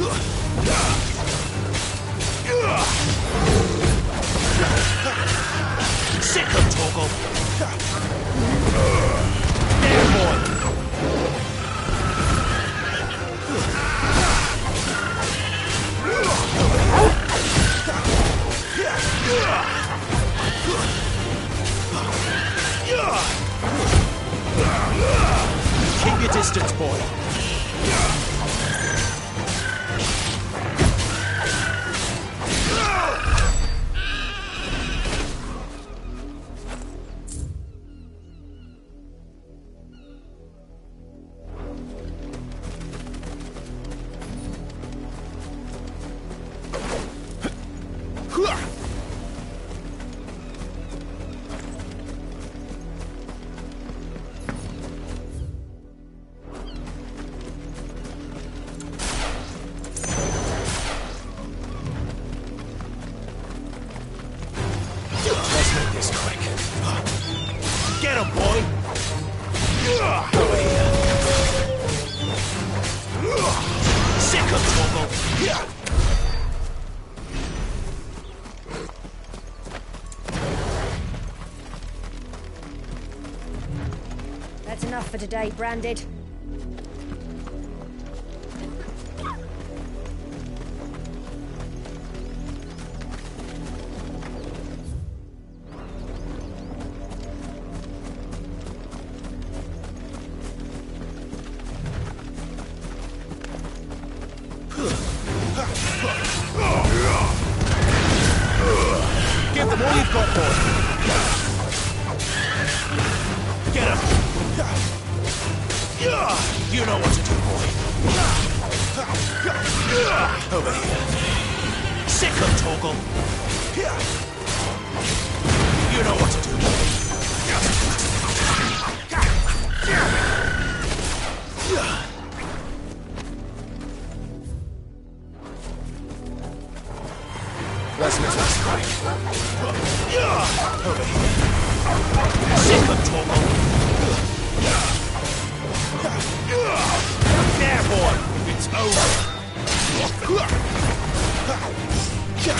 Sick of Toggle! There, boy! Keep your distance, boy. Let's make this quick. Get him, boy! Over here. Sick of Toggle! That's enough for today, Branded. Give them all you've got, boy! Get him! You know what to do, boy. Over here. Sick of Toggle. You know what to do, boy. Let's make this quick. Over here. Sick of Toggle. There, boy! It's over! Get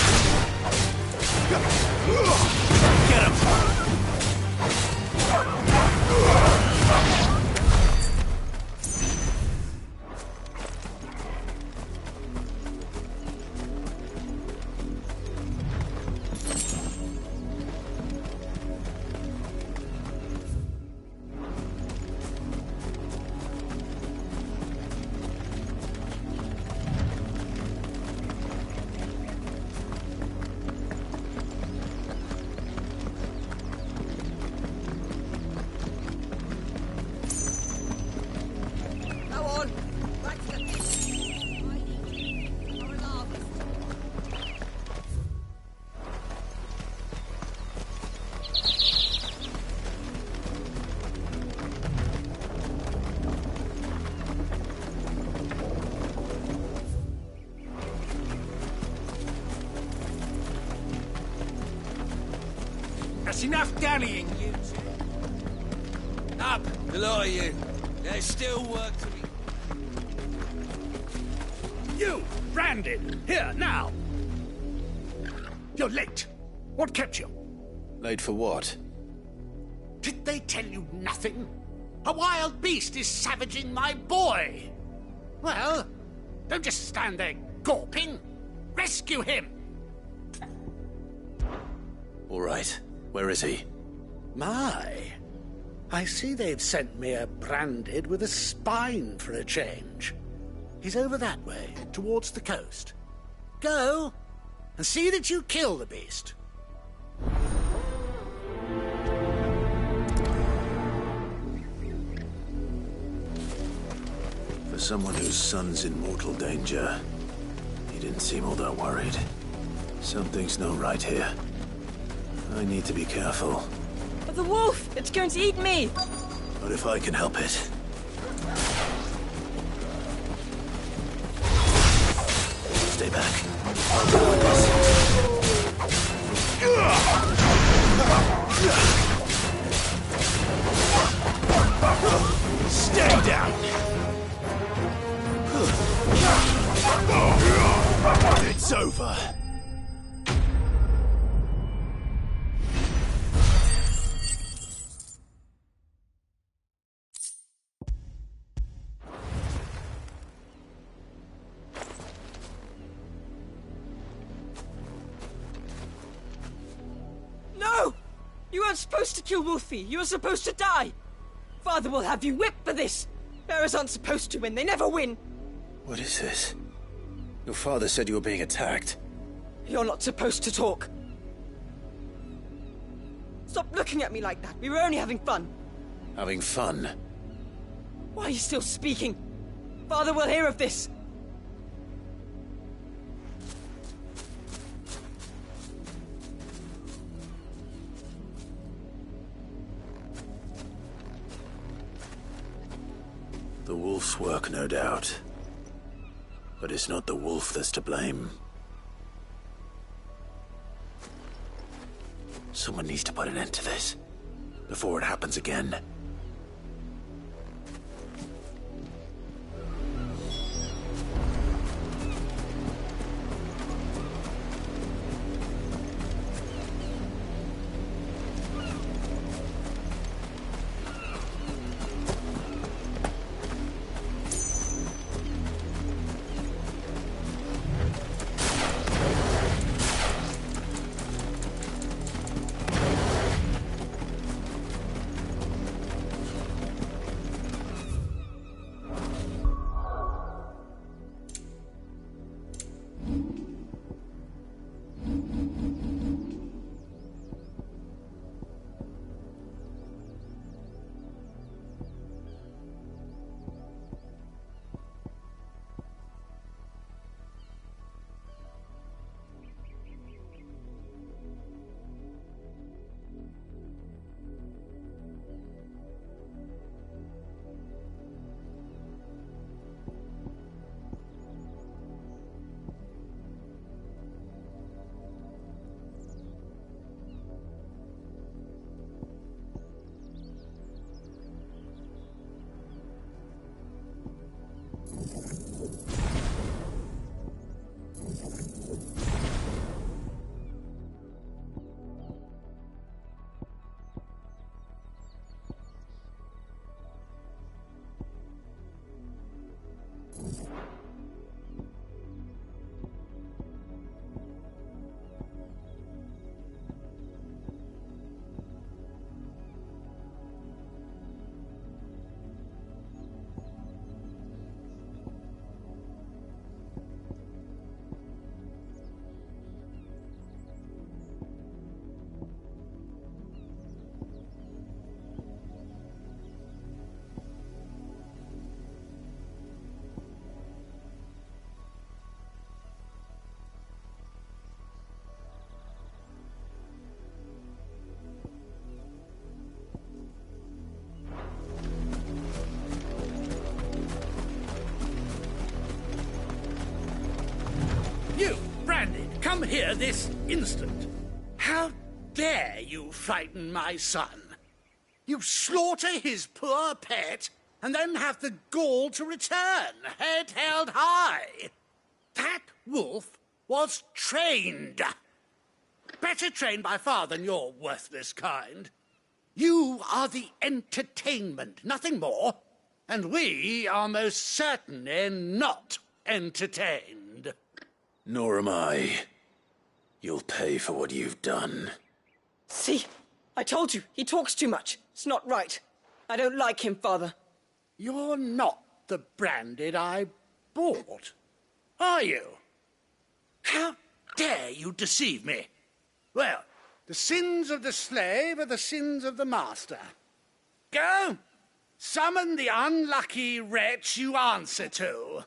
him! That's enough dallying, you two. Up, the lot of you. There's still work to be... You, Branded, here, now! You're late. What kept you? Late for what? Did they tell you nothing? A wild beast is savaging my boy! Well, don't just stand there gawping. Rescue him! All right. Where is he? My, I see they've sent me a Branded with a spine for a change. He's over that way, towards the coast. Go, and see that you kill the beast. For someone whose son's in mortal danger, he didn't seem all that worried. Something's not right here. I need to be careful. But the wolf! It's going to eat me! But if I can help it... Stay back. I'll deal with Stay down! weren't supposed to kill Wolfie. You were supposed to die. Father will have you whipped for this. Bearers aren't supposed to win. They never win. What is this? Your father said you were being attacked. You're not supposed to talk. Stop looking at me like that. We were only having fun. Having fun? Why are you still speaking? Father will hear of this. The wolf's work, no doubt. But it's not the wolf that's to blame. Someone needs to put an end to this, before it happens again. You, Branded, come here this instant. How dare you frighten my son? You slaughter his poor pet, and then have the gall to return, head held high. That wolf was trained. Better trained by far than your worthless kind. You are the entertainment, nothing more. And we are most certainly not entertained. Nor am I. You'll pay for what you've done. See? I told you, he talks too much. It's not right. I don't like him, Father. You're not the Branded I bought, are you? How dare you deceive me? Well, the sins of the slave are the sins of the master. Go, summon the unlucky wretch you answer to.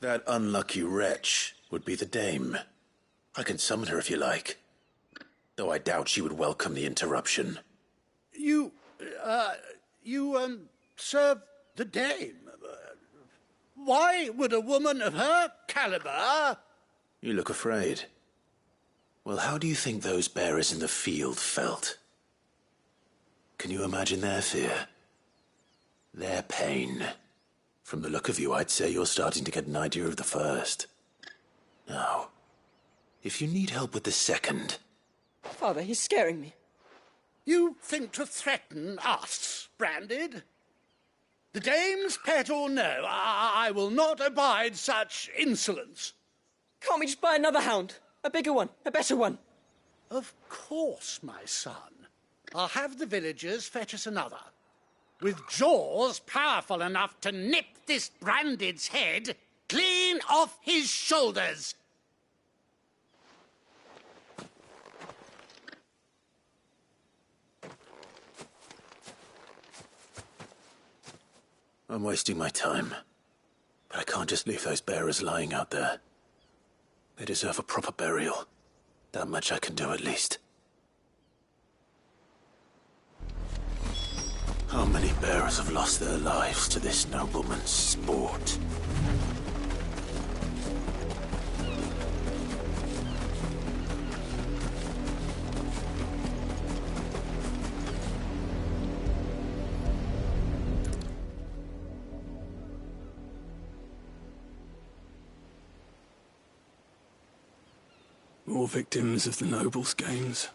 That unlucky wretch would be the dame. I can summon her if you like. Though I doubt she would welcome the interruption. You serve the dame. Why would a woman of her caliber... You look afraid. Well, how do you think those bearers in the field felt? Can you imagine their fear? Their pain? From the look of you, I'd say you're starting to get an idea of the first. Now, if you need help with the second... Father, he's scaring me. You think to threaten us, Branded? The dame's pet or no, I will not abide such insolence. Can't we just buy another hound? A bigger one, a better one. Of course, my son. I'll have the villagers fetch us another. With jaws powerful enough to nip this Branded's head clean off his shoulders. I'm wasting my time. But I can't just leave those bearers lying out there. They deserve a proper burial. That much I can do at least. How many bearers have lost their lives to this nobleman's sport? More victims of the nobles' games.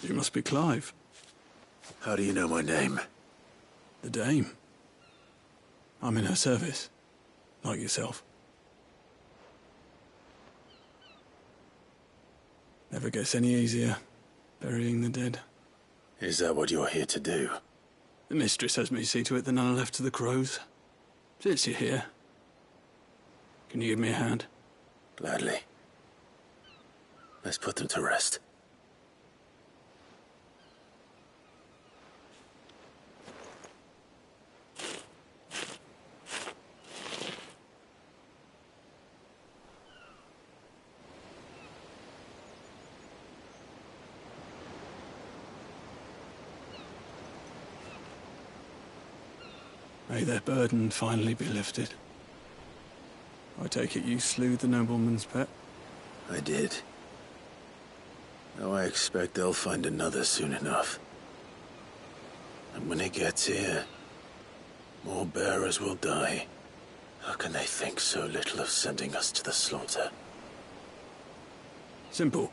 You must be Clive. How do you know my name? The Dame. I'm in her service, like yourself. Never gets any easier, burying the dead. Is that what you're here to do? The mistress has me see to it that none are left to the crows. Since you're here, can you give me a hand? Gladly. Let's put them to rest. May their burden finally be lifted. I take it you slew the nobleman's pet? I did. Now I expect they'll find another soon enough. And when it gets here, more bearers will die. How can they think so little of sending us to the slaughter? Simple.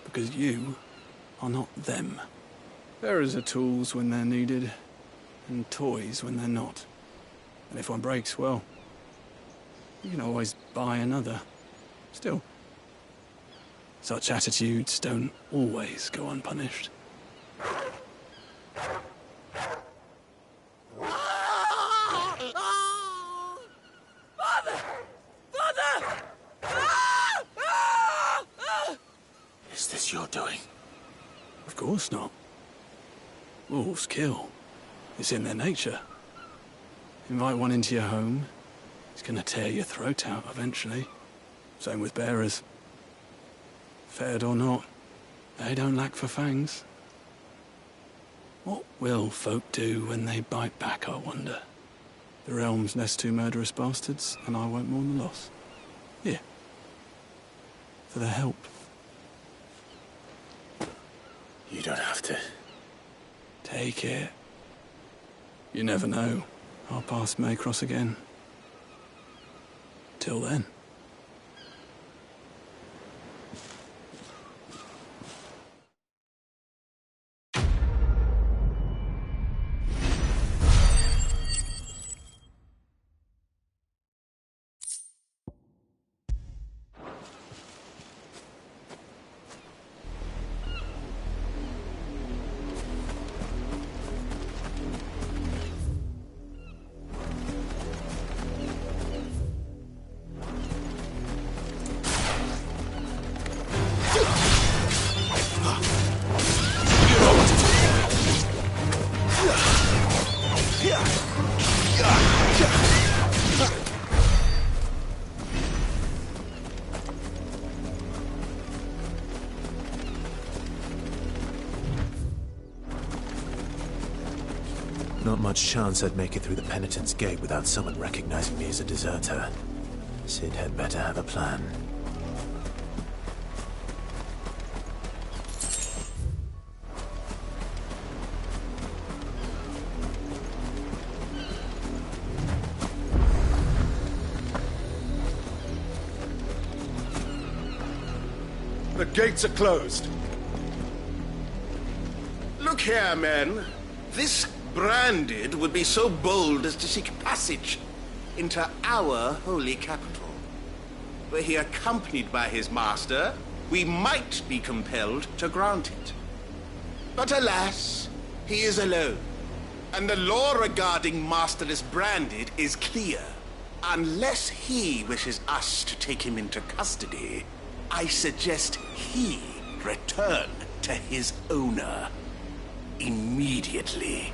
Because you are not them. Bearers are tools when they're needed, and toys when they're not. And if one breaks, well, you can always buy another. Still, such attitudes don't always go unpunished. Father! Father! Is this your doing? Of course not. Wolves kill. It's in their nature. Invite one into your home, he's gonna tear your throat out eventually. Same with bearers. Fed or not, they don't lack for fangs. What will folk do when they bite back, I wonder? The realm's nest two murderous bastards, and I won't mourn the loss. Here. For their help. You don't have to. Take it. You never know. Our paths may cross again. Till then. Not much chance I'd make it through the Penitent's Gate without someone recognizing me as a deserter. Sid had better have a plan. The gates are closed. Look here, men. This branded would be so bold as to seek passage into our holy capital. Were he accompanied by his master, we might be compelled to grant it. But alas, he is alone, and the law regarding masterless branded is clear. Unless he wishes us to take him into custody, I suggest he return to his owner immediately.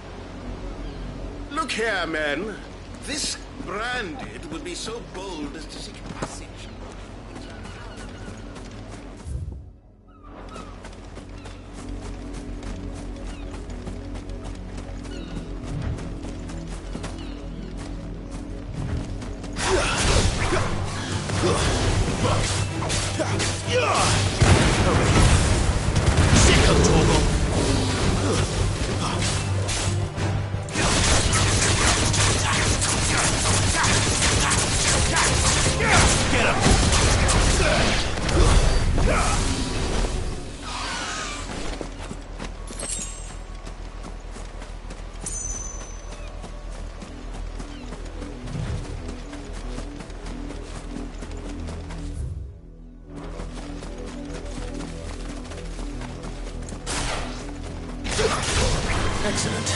Look here, men. This branded would be so bold as to seek passage. Excellent.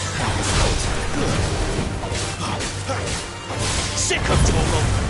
Sick of Torgal!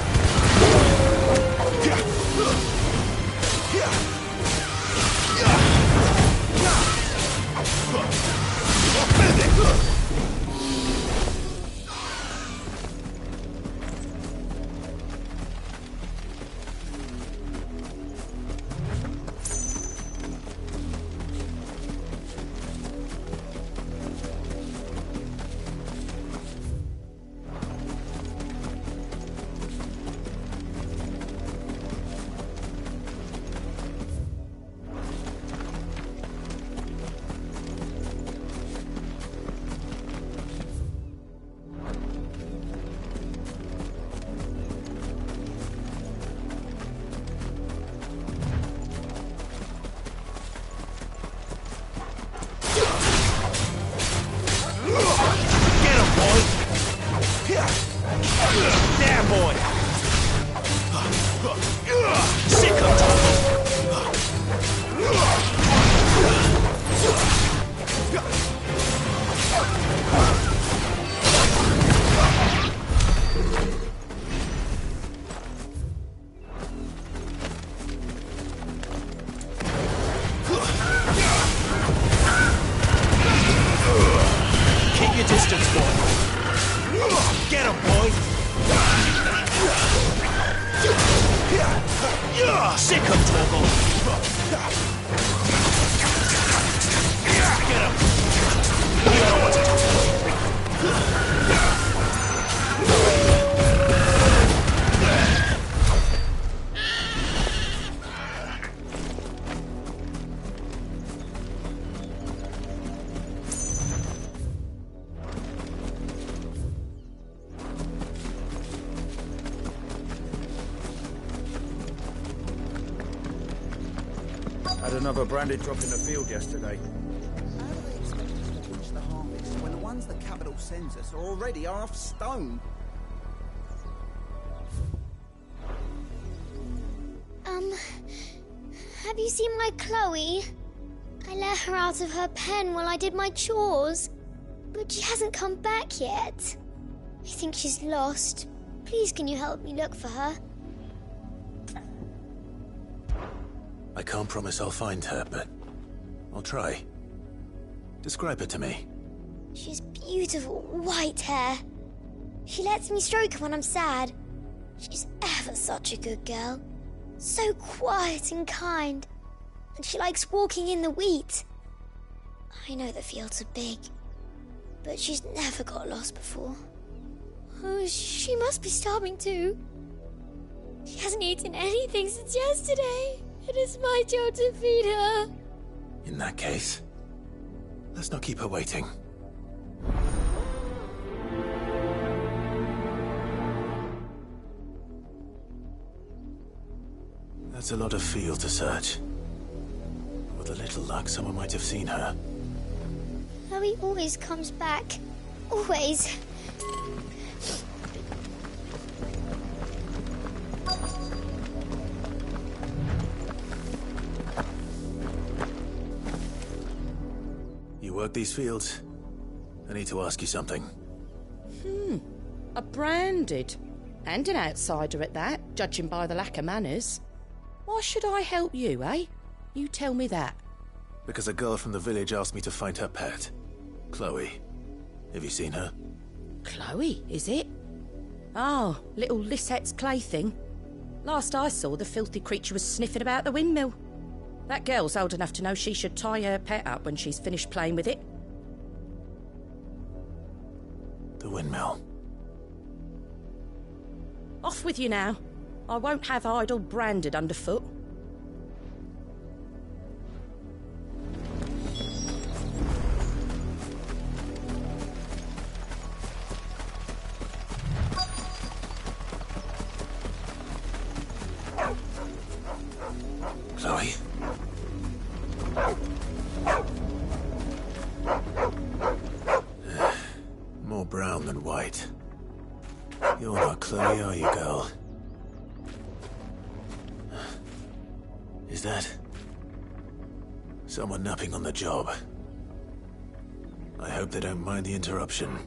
Had another branded drop in the field yesterday. How do they expect us to reach the harvest when the ones the capital sends us are already half stone? Have you seen my Chloe? I let her out of her pen while I did my chores, but she hasn't come back yet. I think she's lost. Please, can you help me look for her? I can't promise I'll find her, but I'll try. Describe her to me. She's beautiful white hair. She lets me stroke her when I'm sad. She's ever such a good girl. So quiet and kind. And she likes walking in the wheat. I know the fields are big, but she's never got lost before. Oh, she must be starving too. She hasn't eaten anything since yesterday. It is my job to feed her. In that case, let's not keep her waiting. That's a lot of field to search. With a little luck, someone might have seen her. Chloe always comes back. Always. You work these fields? I need to ask you something. A branded. And an outsider at that, judging by the lack of manners. Why should I help you, eh? You tell me that. Because a girl from the village asked me to find her pet. Chloe. Have you seen her? Chloe, is it? Oh, little Lisette's plaything. Last I saw, the filthy creature was sniffing about the windmill. That girl's old enough to know she should tie her pet up when she's finished playing with it. The windmill. Off with you now. I won't have idle branded underfoot. Chloe? More brown than white. You're not Chloe, are you, girl? Is that someone napping on the job? I hope they don't mind the interruption.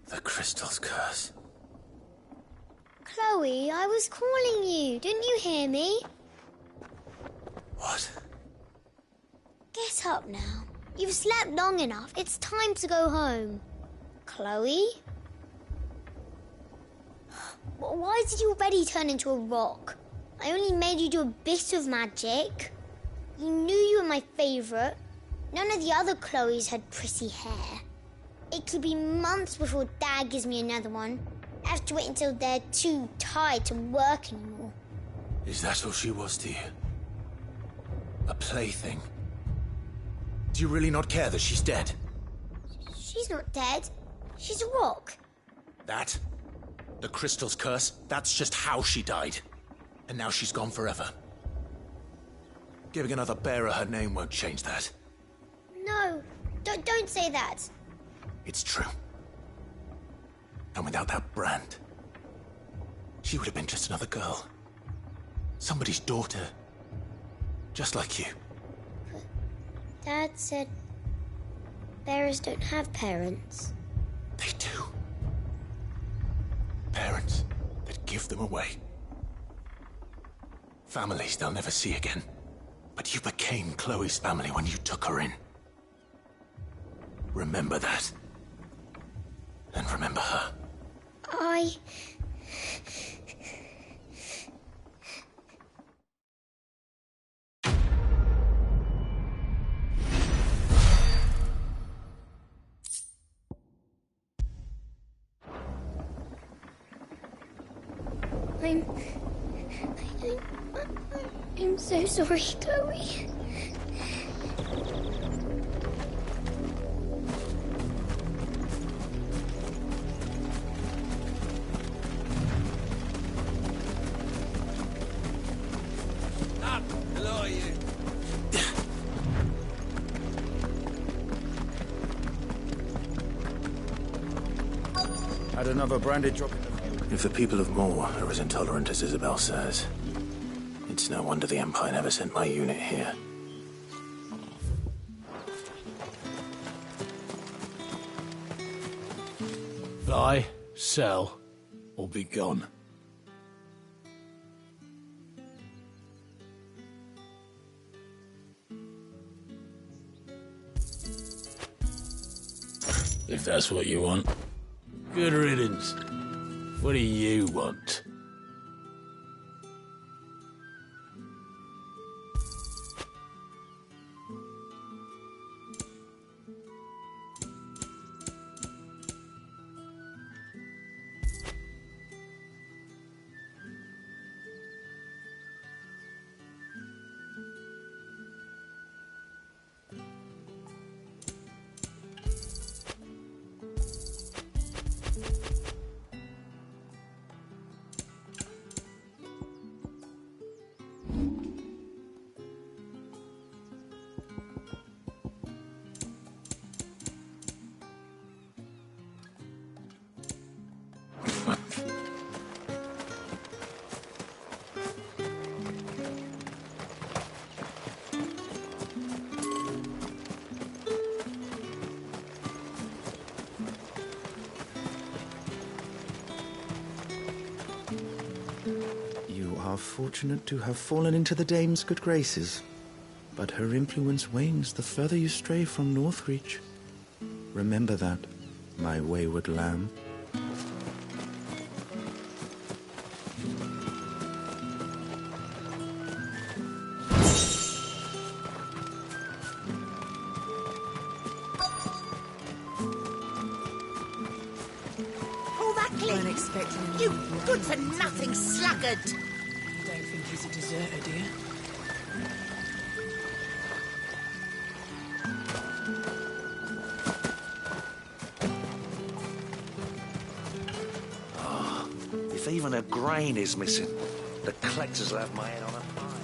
The crystal's curse. Chloe, I was calling you. Didn't you hear me? What? Get up now. You've slept long enough. It's time to go home. Chloe? Why did you already turn into a rock? I only made you do a bit of magic. You knew you were my favourite. None of the other Chloes had pretty hair. It could be months before Dad gives me another one. I have to wait until they're too tired to work anymore. Is that all she was to you? A plaything? Do you really not care that she's dead? She's not dead. She's a rock. That? The crystal's curse? That's just how she died. And now she's gone forever. Giving another bearer her name won't change that. No, don't say that. It's true. And without that brand, she would have been just another girl. Somebody's daughter. Just like you. Dad said bearers don't have parents. They do. Parents that give them away. Families they'll never see again. But you became Chloe's family when you took her in. Remember that. And remember her. I'm so sorry, Chloe. Up, below you. Had another branded drop in the field. If the people of Moor are as intolerant as Isabel says, it's no wonder the Empire never sent my unit here. Buy, sell, or be gone. If that's what you want. Good riddance. What do you want? You are fortunate to have fallen into the dame's good graces, but her influence wanes the further you stray from Northreach. Remember that, my wayward lamb. You good-for-nothing sluggard! You don't think he's a deserter, do you? If even a grain is missing, the collectors will have my head on a pike.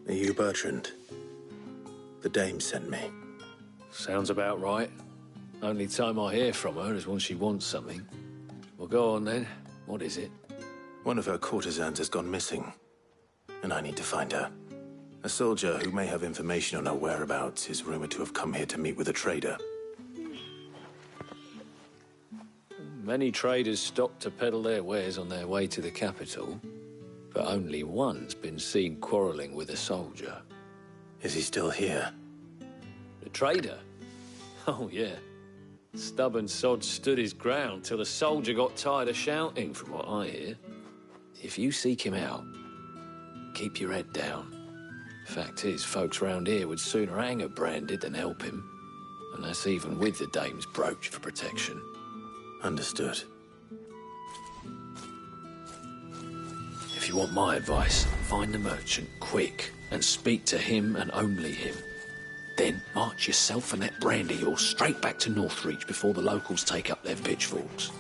Are you Bertrand? The dame sent me. Sounds about right. Only time I hear from her is when she wants something. Well, go on then. What is it? One of her courtesans has gone missing, and I need to find her. A soldier who may have information on her whereabouts is rumored to have come here to meet with a trader. Many traders stop to peddle their wares on their way to the capital, but only one's been seen quarrelling with a soldier. Is he still here? The trader? Oh, yeah. Stubborn sod stood his ground till the soldier got tired of shouting, from what I hear. If you seek him out, keep your head down. Fact is, folks round here would sooner hang a branded than help him. And that's even with the dame's brooch for protection. Understood. If you want my advice, find the merchant quick and speak to him and only him. Then march yourself and that brandy yours straight back to Northreach before the locals take up their pitchforks.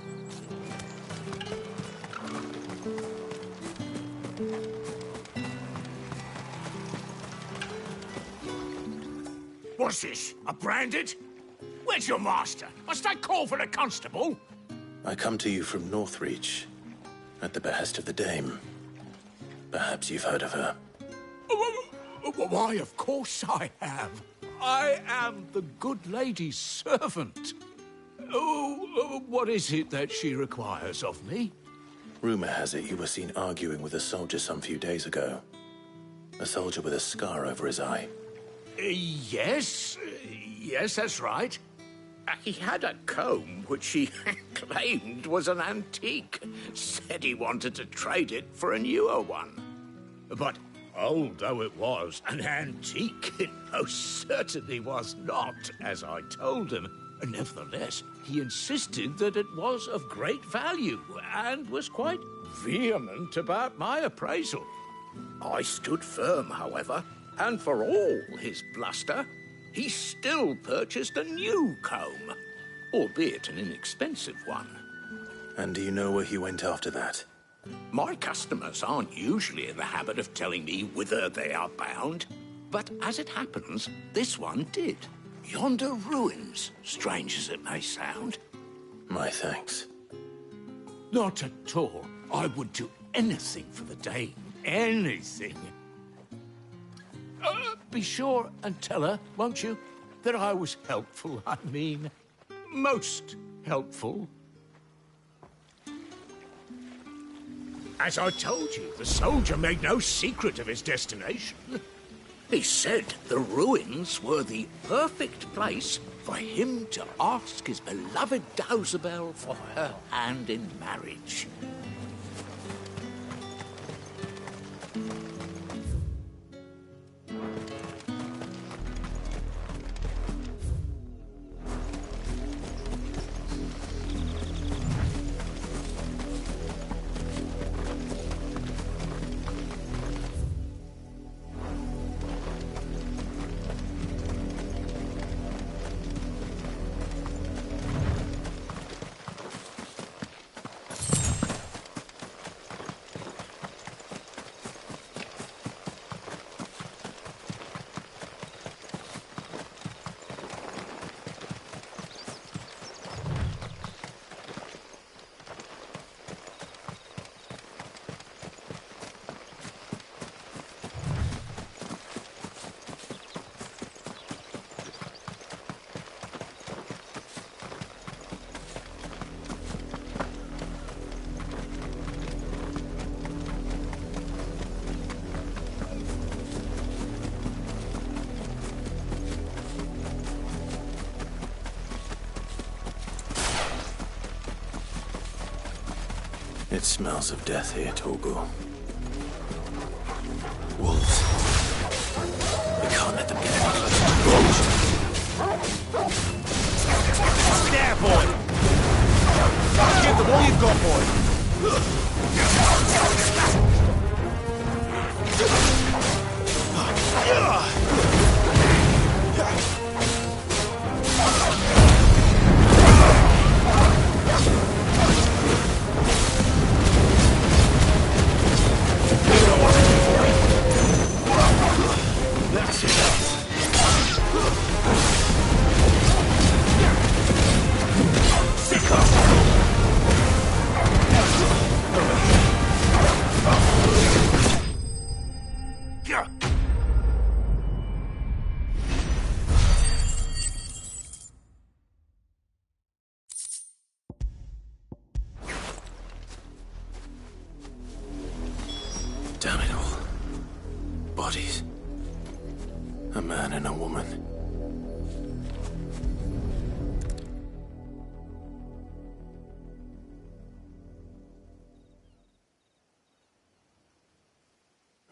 What's this? A branded? Where's your master? Must I call for the constable? I come to you from Northreach, at the behest of the dame. Perhaps you've heard of her. Why, of course I have. I am the good lady's servant. Oh, what is it that she requires of me? Rumor has it you were seen arguing with a soldier some few days ago. A soldier with a scar over his eye. Yes, that's right. He had a comb which he claimed was an antique. Said he wanted to trade it for a newer one. But old though it was, an antique it most certainly was not, as I told him. Nevertheless, he insisted that it was of great value, and was quite vehement about my appraisal. I stood firm, however, and for all his bluster, he still purchased a new comb, albeit an inexpensive one. And do you know where he went after that? My customers aren't usually in the habit of telling me whither they are bound, but as it happens, this one did. Yonder ruins, strange as it may sound. My thanks. Not at all. I would do anything for the dame. Anything. Be sure and tell her, won't you, that I was helpful. I mean, most helpful. As I told you, the soldier made no secret of his destination. He said the ruins were the perfect place for him to ask his beloved Dowsabel for her hand in marriage. It smells of death here, Torgal. Wolves. We can't let them get any closer. There, boy! Give them all you've got, boy! That's enough. Damn it all. Bodies. A man and a woman.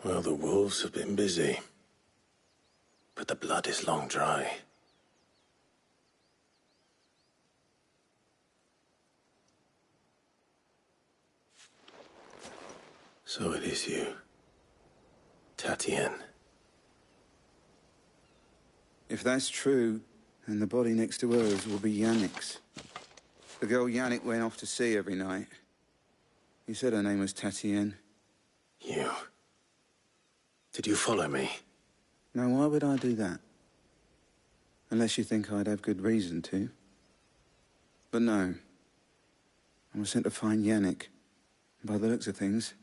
Well, the wolves have been busy. But the blood is long dry. So it is you, Tatienne. If that's true, then the body next to hers will be Yannick's. The girl Yannick went off to see every night. He said her name was Tatienne. You. Did you follow me? Now, why would I do that? Unless you think I'd have good reason to. But no. I was sent to find Yannick. By the looks of things,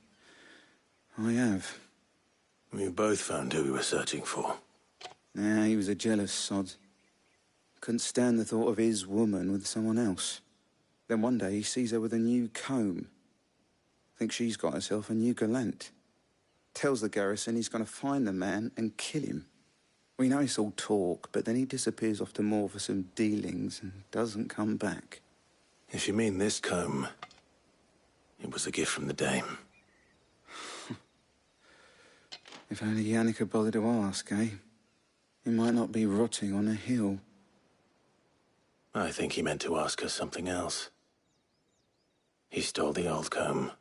I have. We both found who we were searching for. Nah, he was a jealous sod. Couldn't stand the thought of his woman with someone else. Then one day he sees her with a new comb. Thinks she's got herself a new gallant. Tells the garrison he's going to find the man and kill him. We know it's all talk, but then he disappears off to Moor for some dealings and doesn't come back. If you mean this comb, it was a gift from the dame. If only Yannick had bothered to ask, eh? He might not be rotting on a hill. I think he meant to ask her something else. He stole the old comb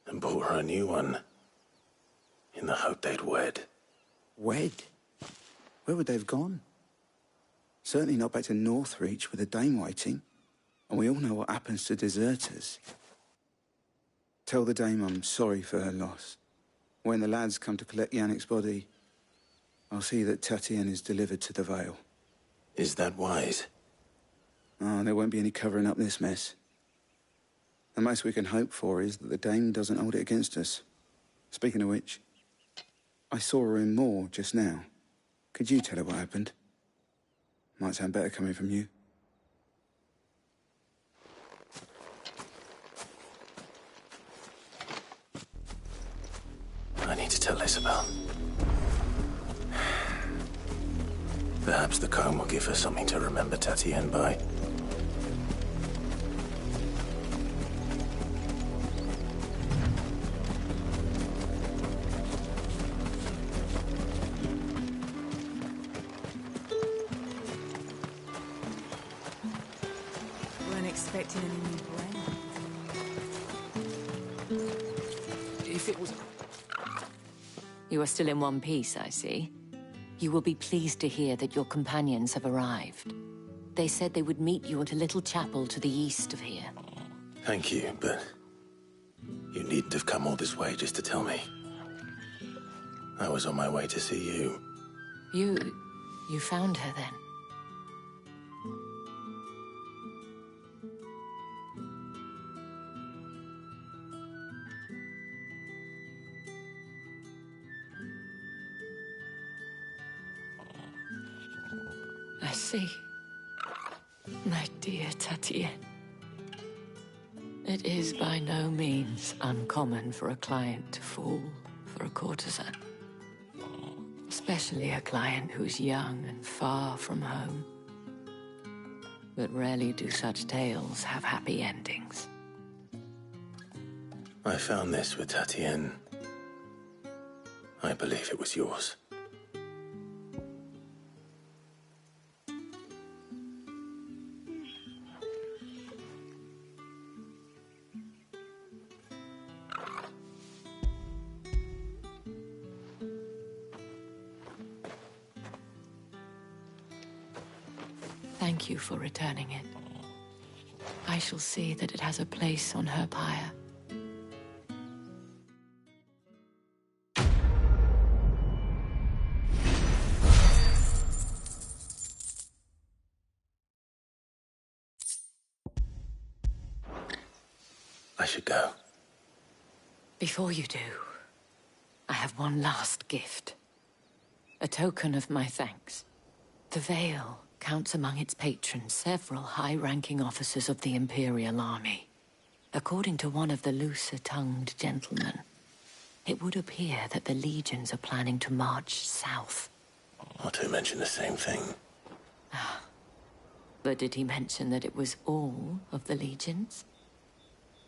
and bought her a new one in the hope they'd wed. Wed? Where would they have gone? Certainly not back to Northreach with a dame waiting. And we all know what happens to deserters. Tell the dame I'm sorry for her loss. When the lads come to collect Yannick's body, I'll see that Tatienne is delivered to the Vale. Is that wise? Oh, there won't be any covering up this mess. The most we can hope for is that the dame doesn't hold it against us. Speaking of which, I saw her in Moor just now. Could you tell her what happened? Might sound better coming from you. I need to tell Isabel. Perhaps the comb will give her something to remember Tatienne by. Weren't expecting any new blend. If it was... You are still in one piece, I see. You will be pleased to hear that your companions have arrived. They said they would meet you at a little chapel to the east of here. Thank you, but you needn't have come all this way just to tell me. I was on my way to see you. You found her then? I see. My dear Tatienne. It is by no means uncommon for a client to fall for a courtesan. Especially a client who's young and far from home. But rarely do such tales have happy endings. I found this with Tatienne. I believe it was yours. Thank you for returning it. I shall see that it has a place on her pyre. I should go. Before you do, I have one last gift. A token of my thanks. The Veil counts among its patrons several high-ranking officers of the Imperial Army. According to one of the looser-tongued gentlemen, it would appear that the legions are planning to march south. Otto mentioned the same thing. But did he mention that it was all of the legions?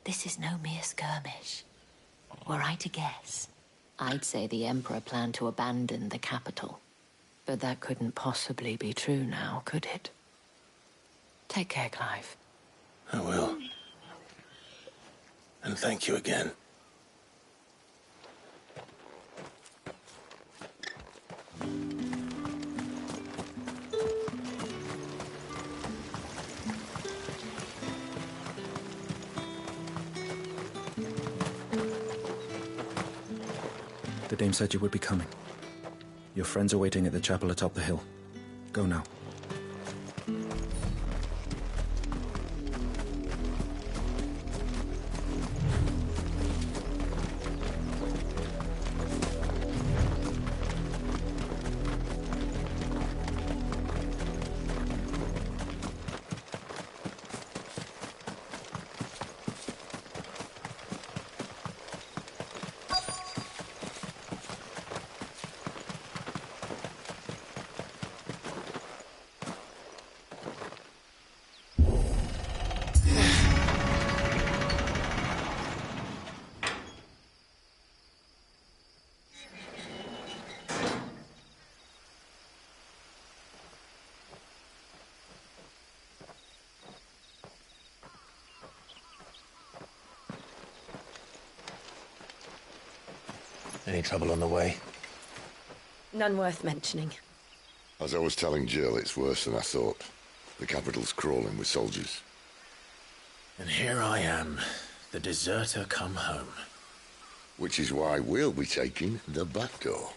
This is no mere skirmish. Were I to guess, I'd say the Emperor planned to abandon the capital. But that couldn't possibly be true now, could it? Take care, Clive. I will. And thank you again. The dame said you would be coming. Your friends are waiting at the chapel atop the hill. Go now. Any trouble on the way? None worth mentioning. As I was telling Jill, it's worse than I thought. The capital's crawling with soldiers. And here I am, the deserter come home. Which is why we'll be taking the back door.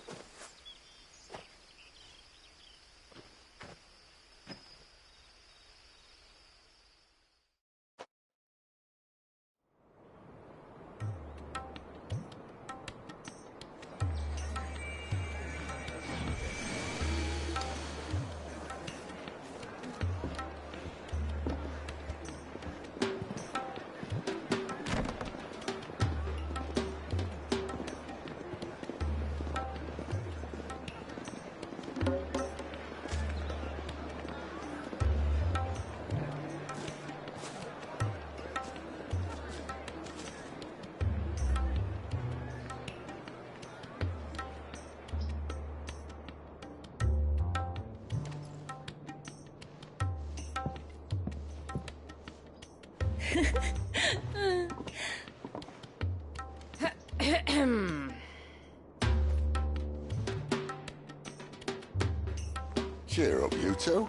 Cheer up, you two.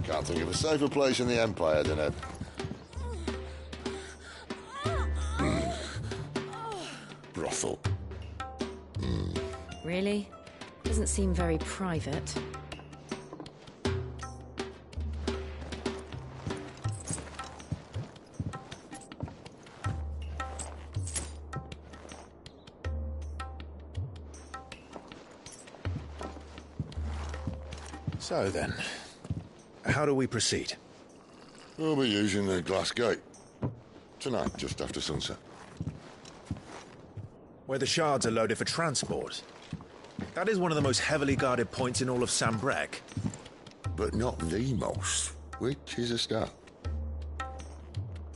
Can't think of a safer place in the Empire than a... brothel. Really? Doesn't seem very private. So then, how do we proceed? We'll be using the glass gate. Tonight, just after sunset. Where the shards are loaded for transport. That is one of the most heavily guarded points in all of Sambrec. But not the most, which is a start.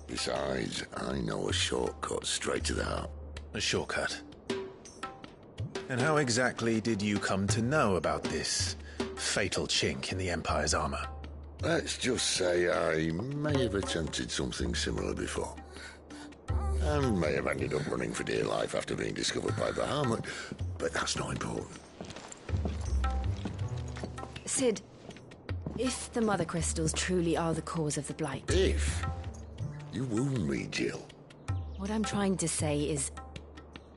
Besides, I know a shortcut straight to the heart. A shortcut? And how exactly did you come to know about this fatal chink in the Empire's armor? Let's just say I may have attempted something similar before. And may have ended up running for dear life after being discovered by Bahamut, but that's not important. Sid, if the Mother Crystals truly are the cause of the Blight... If? You wound me, Jill. What I'm trying to say is,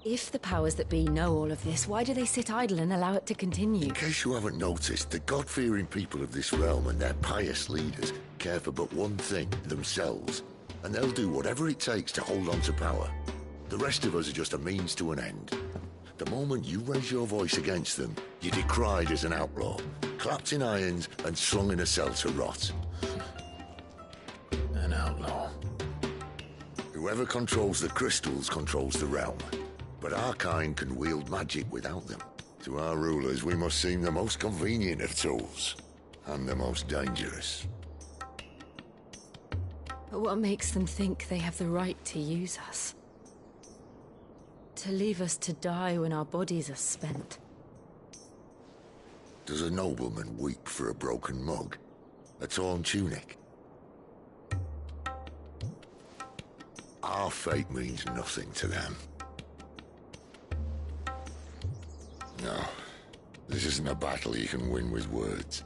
if the powers that be know all of this, why do they sit idle and allow it to continue? In case you haven't noticed, the God-fearing people of this realm and their pious leaders care for but one thing, themselves. And they'll do whatever it takes to hold on to power. The rest of us are just a means to an end. The moment you raise your voice against them, you're decried as an outlaw, clapped in irons and slung in a cell to rot. An outlaw. Whoever controls the crystals controls the realm. But our kind can wield magic without them. To our rulers, we must seem the most convenient of tools, and the most dangerous. But what makes them think they have the right to use us? To leave us to die when our bodies are spent? Does a nobleman weep for a broken mug? A torn tunic? Our fate means nothing to them. No, this isn't a battle you can win with words.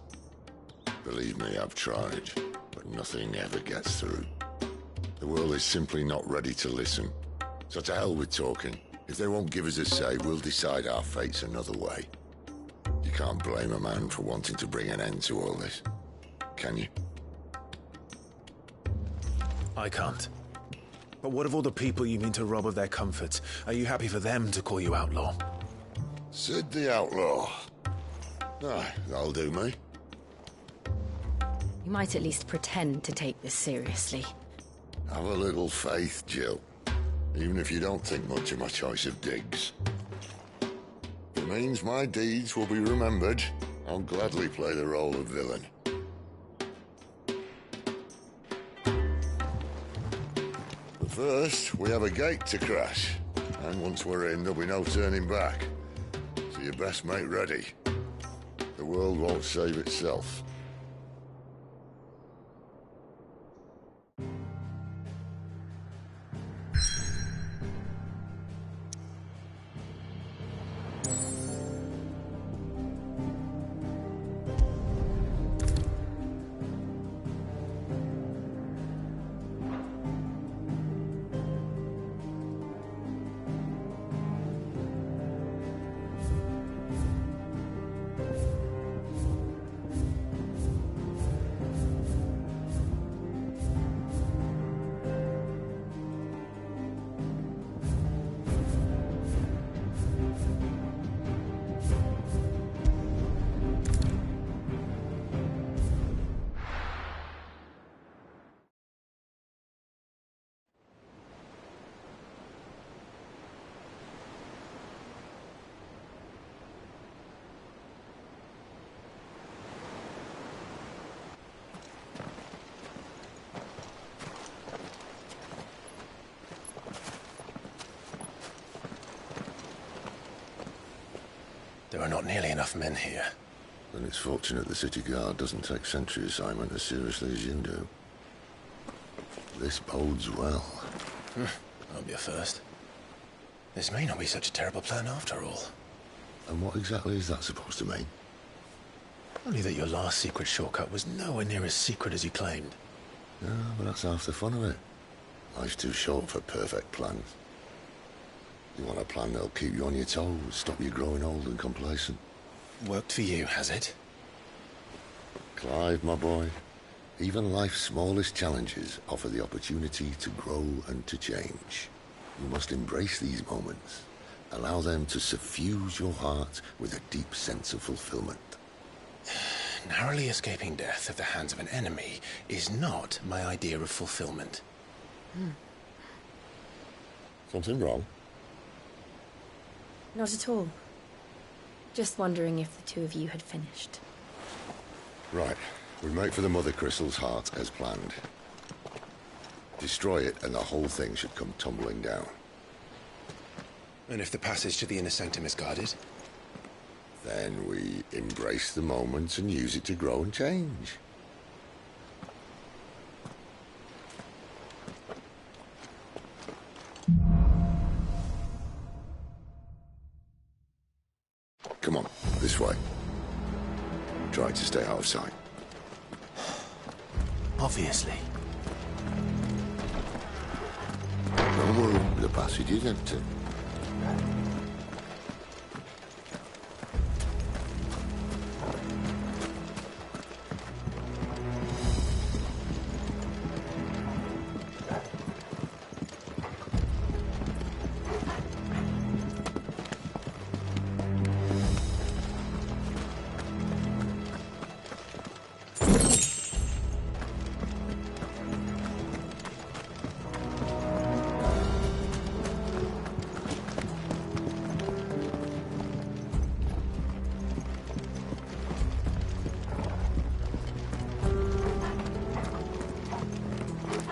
Believe me, I've tried, but nothing ever gets through. The world is simply not ready to listen. So to hell with talking. If they won't give us a say, we'll decide our fates another way. You can't blame a man for wanting to bring an end to all this, can you? I can't. But what of all the people you mean to rob of their comforts? Are you happy for them to call you outlaw? Sid the Outlaw. Aye, that'll do me. You might at least pretend to take this seriously. Have a little faith, Jill. Even if you don't think much of my choice of digs. If it means my deeds will be remembered, I'll gladly play the role of villain. But first, we have a gate to crash. And once we're in, there'll be no turning back. So you best make ready. The world won't save itself. There are not nearly enough men here. Then it's fortunate the city guard doesn't take sentry assignment as seriously as you do. This bodes well. I'll be a first. This may not be such a terrible plan after all. And what exactly is that supposed to mean? Only that your last secret shortcut was nowhere near as secret as you claimed. Yeah, but that's half the fun of it. Life's too short for perfect plans. You want a plan that'll keep you on your toes, stop you growing old and complacent. Worked for you, has it? Clive, my boy, even life's smallest challenges offer the opportunity to grow and to change. You must embrace these moments. Allow them to suffuse your heart with a deep sense of fulfillment. Narrowly escaping death at the hands of an enemy is not my idea of fulfillment. Something wrong? Not at all. Just wondering if the two of you had finished. Right. We make for the Mother Crystal's heart as planned. Destroy it and the whole thing should come tumbling down. And if the passage to the inner sanctum is guarded? Then we embrace the moment and use it to grow and change. Come on, this way. Try to stay out of sight. Obviously. Don't worry, the passage is empty.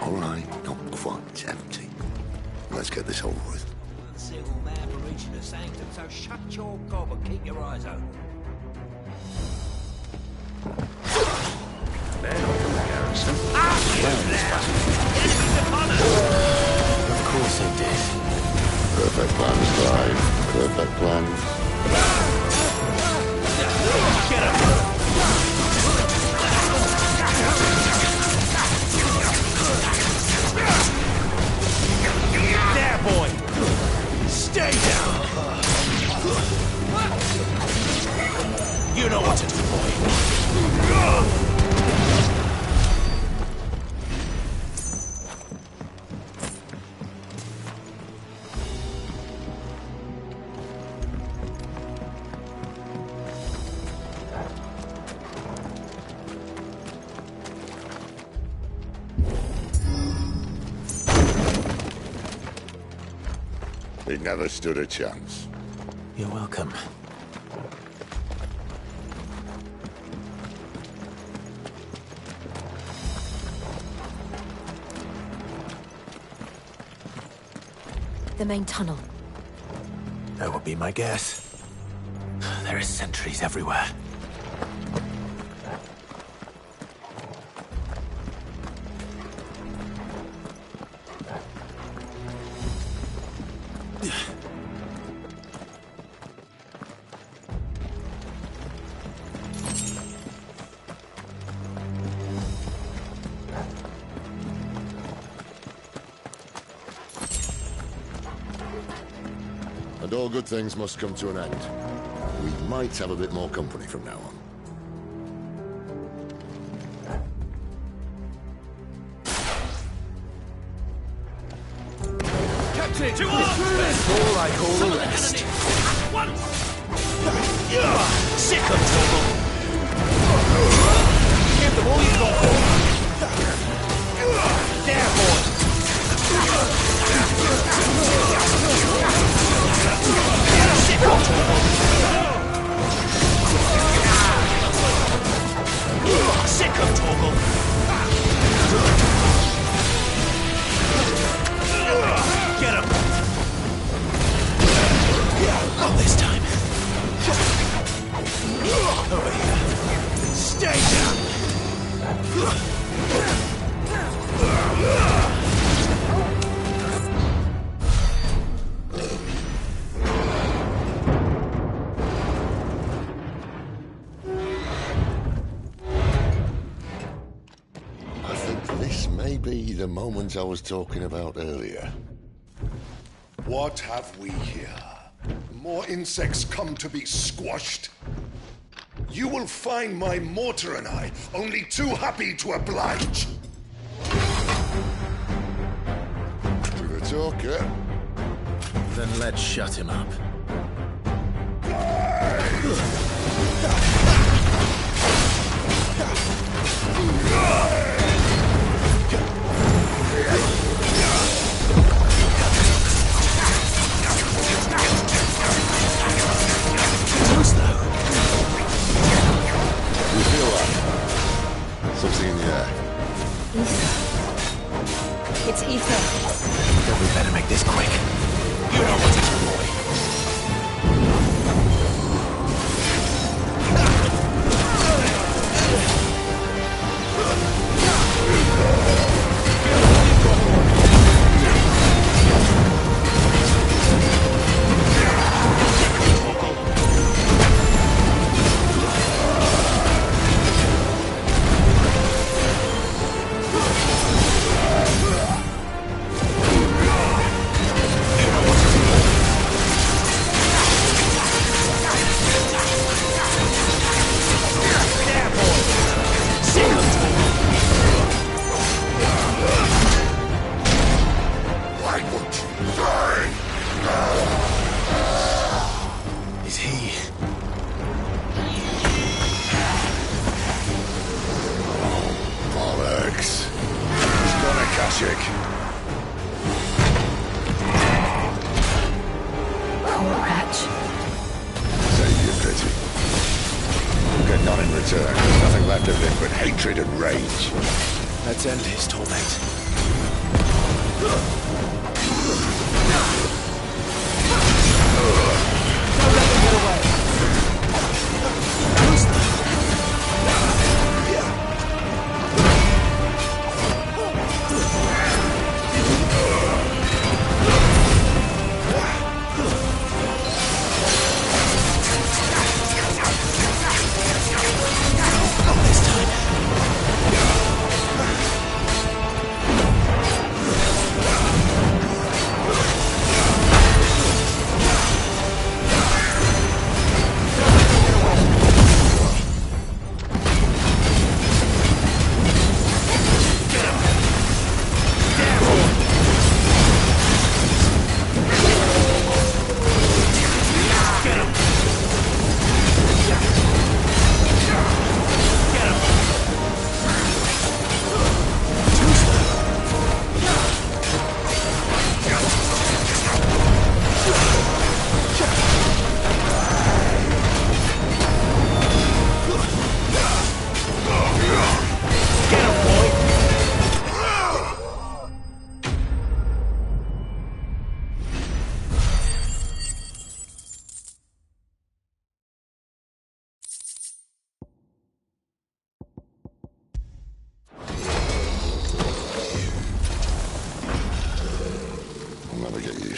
All right, not quite empty. Let's get this over with. Civil man for reaching the sanctum, so shut your gob and keep your eyes open. Garrison. Of course it did. Perfect plans, Clive. Perfect plans. Get him! There, boy! Stay down! You know what to do, boy. He never stood a chance. You're welcome. The main tunnel. That would be my guess. There are sentries everywhere. And all good things must come to an end. We might have a bit more company from now on. Captain! To arms! That's all I call the rest. One! Sick of trouble! Give them all you've got! There, boy! Sick of trouble! the moment I was talking about earlier. What have we here? More insects come to be squashed? You will find my mortar and I only too happy to oblige. To the talker. Then let's shut him up. You feel that? Something in the air. Ether. It's ether. Then we better make this quick. You know what it's for. Let's end his torment.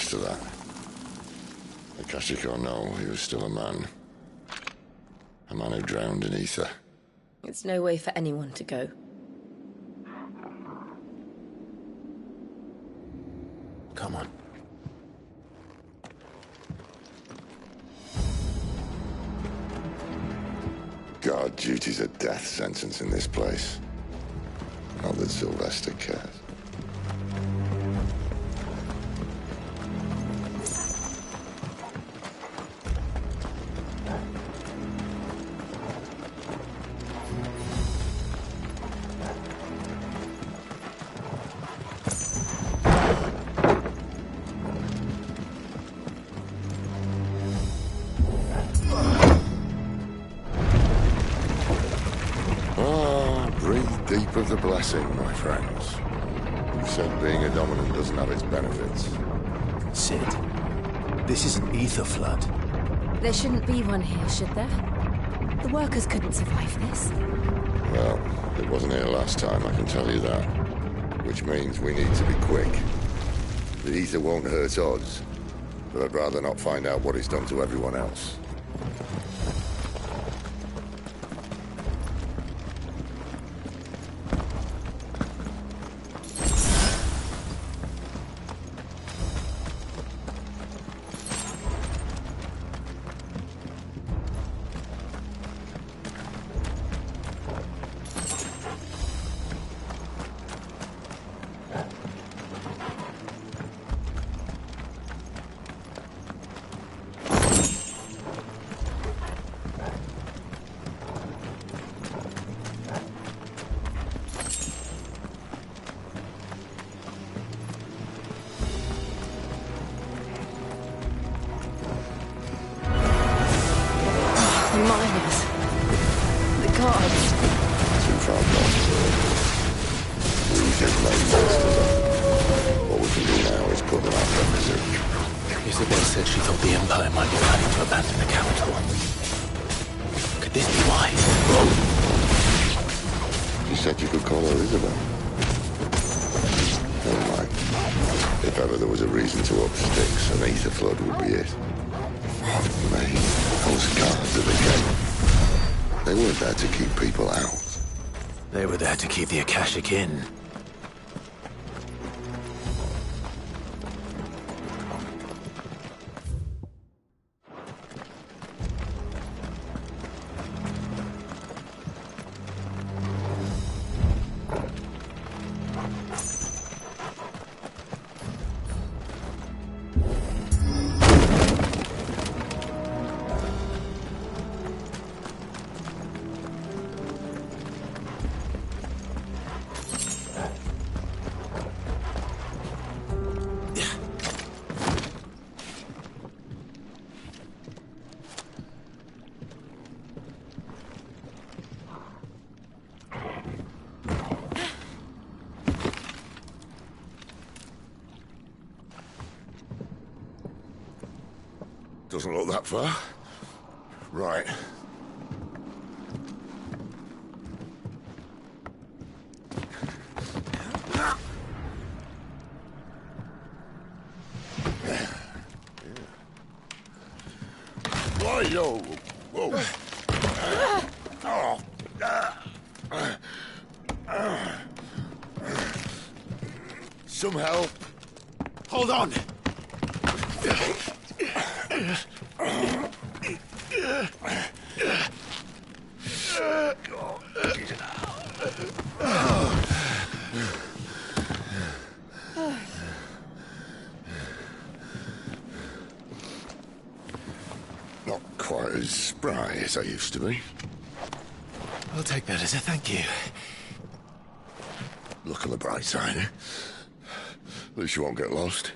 To that. Akashic or no, he was still a man. A man who drowned in ether. It's no way for anyone to go. Come on. Guard duty's a death sentence in this place. Not that Sylvester cares. Deep of the blessing, my friends. You said being a dominant doesn't have its benefits. Sid, this is an ether flood. There shouldn't be one here, should there? The workers couldn't survive this. Well, it wasn't here last time, I can tell you that. Which means we need to be quick. The ether won't hurt odds, but I'd rather not find out what it's done to everyone else. The miners. The guards. Too far gone. We just made monsters up. What we can do now is put them out of their misery. Isabel said she thought the Empire might be planning to abandon the capital. Could this be why? She said you could call her Isabel. Never mind. If ever there was a reason to up sticks, an ether flood would be it. Oh, mate. Those guards at the gate. They weren't there to keep people out. They were there to keep the Akashic in. Doesn't look that far. Right. Why, yo? Whoa. Some help. Hold on. Not quite as spry as I used to be. I'll take that as a thank you. Look on the bright side, eh? At least you won't get lost.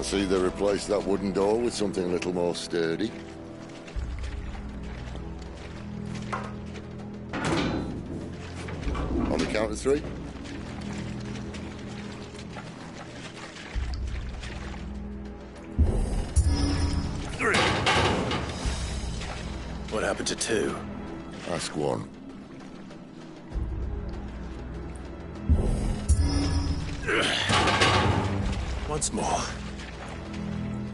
I see they replaced that wooden door with something a little more sturdy. On the count of 3. What happened to 2? Ask 1. Once more.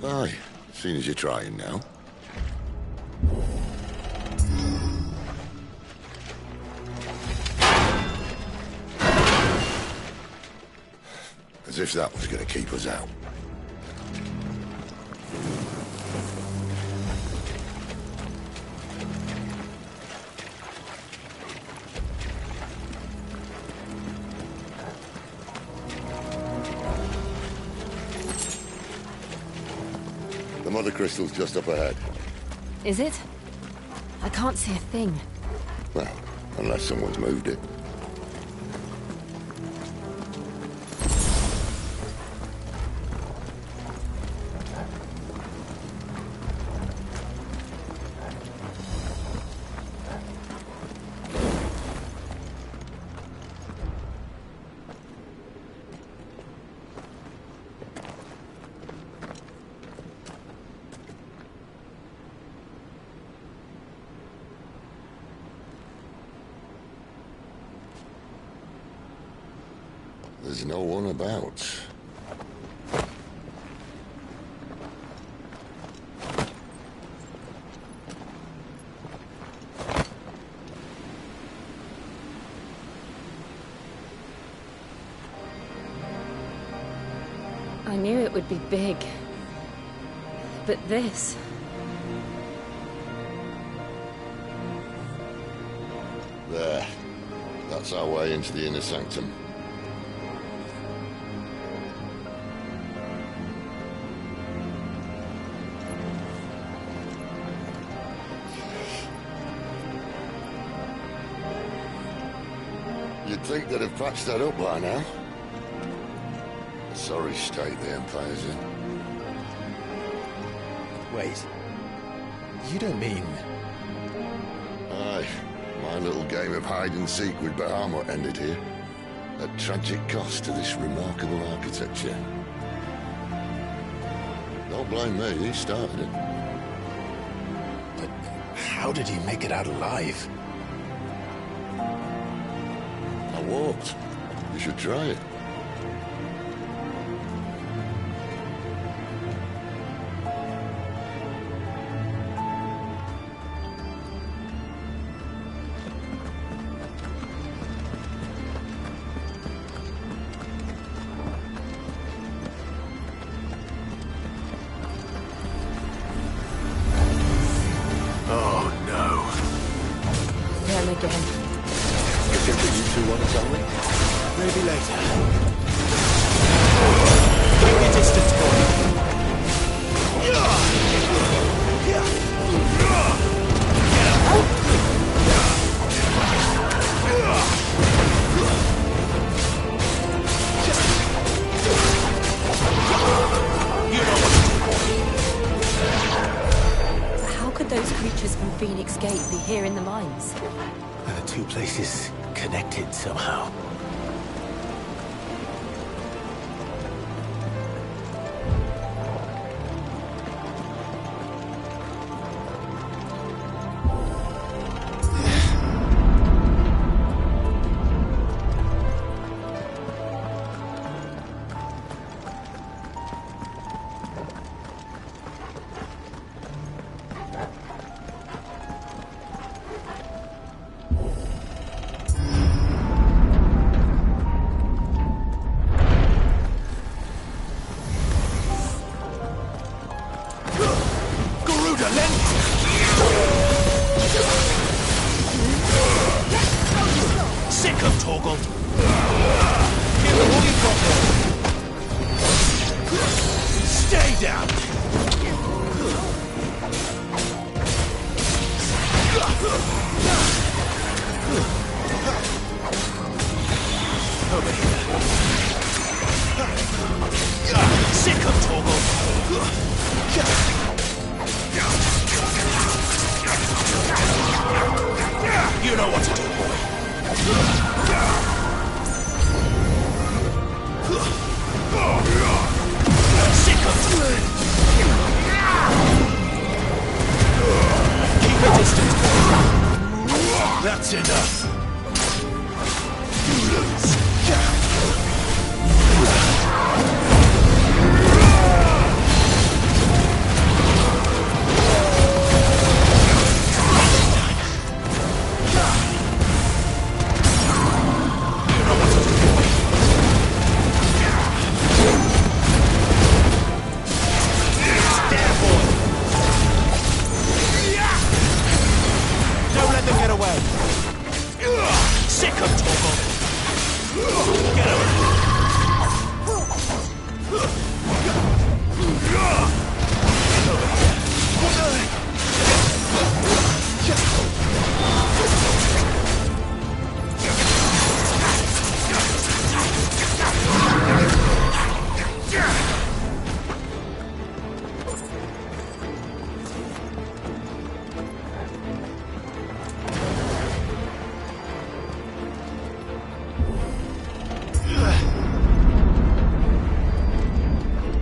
Aye, seeing as you're trying now. As if that was going to keep us out. The mother crystal's just up ahead. Is it? I can't see a thing. Well, unless someone's moved it. There's no one about. I knew it would be big. But this... There. That's our way into the inner sanctum. You'd think they'd have patched that up by now. A sorry state the Empire's in. Wait. You don't mean... Aye. My little game of hide-and-seek with Bahamut ended here. At tragic cost to this remarkable architecture. Don't blame me, he started it. But how did he make it out alive? I walked. You should try it. Oh, no. Them again. You think that you two want to tell me? Maybe later. Keep your distance, boy. How could those creatures from Phoenix Gate be here in the mines? Are the two places connected somehow? You know what to do, boy. Sick of it. Keep a distance, boy. That's enough. You lose.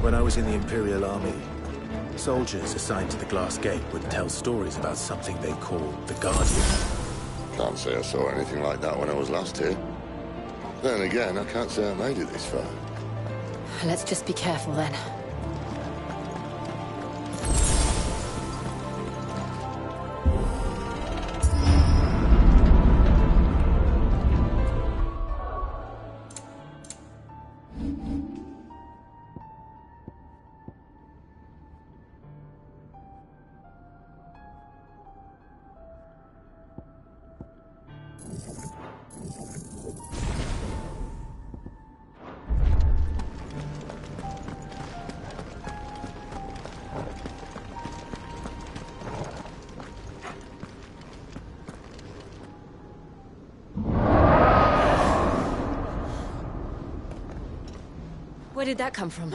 When I was in the Imperial Army, soldiers assigned to the Glass Gate would tell stories about something they called the Guardian. Can't say I saw anything like that when I was last here. Then again, I can't say I made it this far. Let's just be careful then. Where did that come from?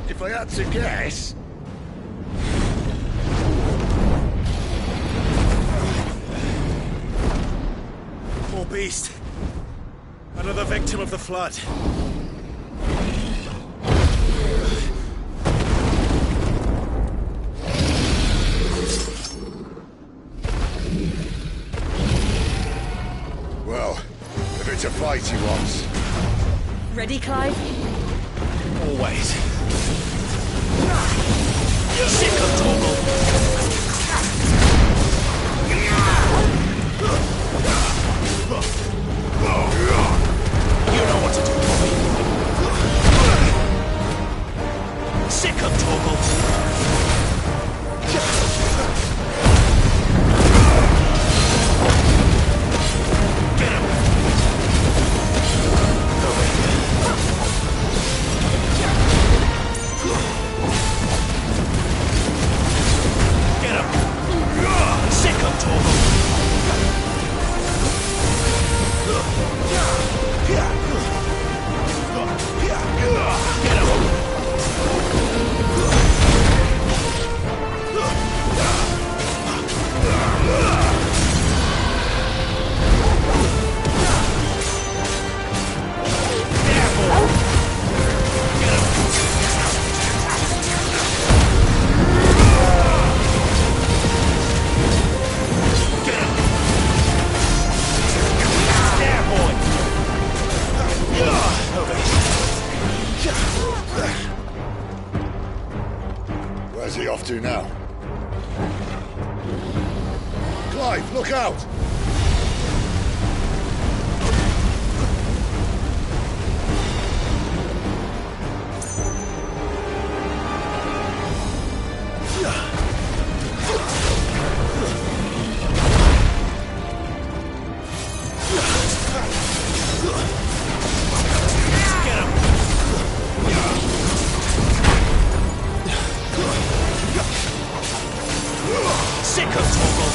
If I had to guess... Poor beast. Another victim of the flood. Well, if it's a fight he wants. Ready, Clive? Always. Sick of Torgal! You know what to do, boy. Sick of Torgal! Where's he off to now? Clive, look out! Sick of Torgal!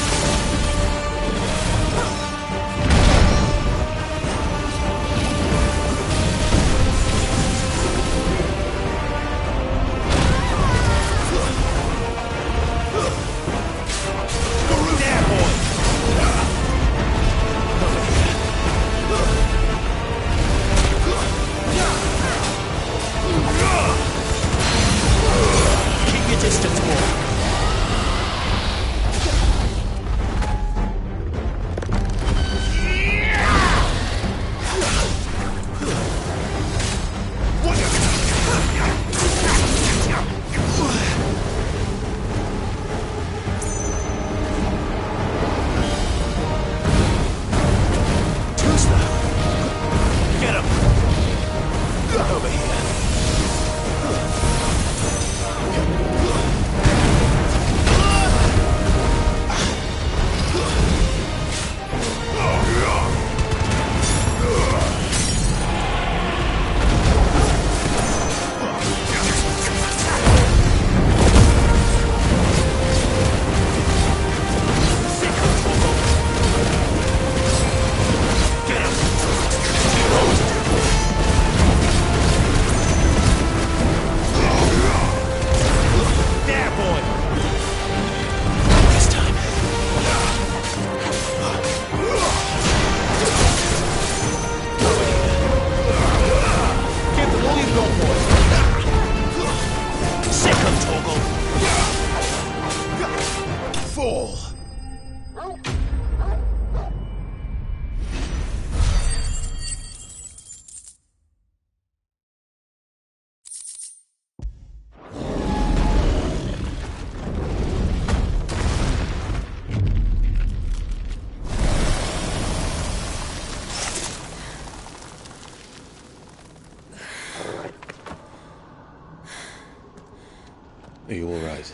Are you all right?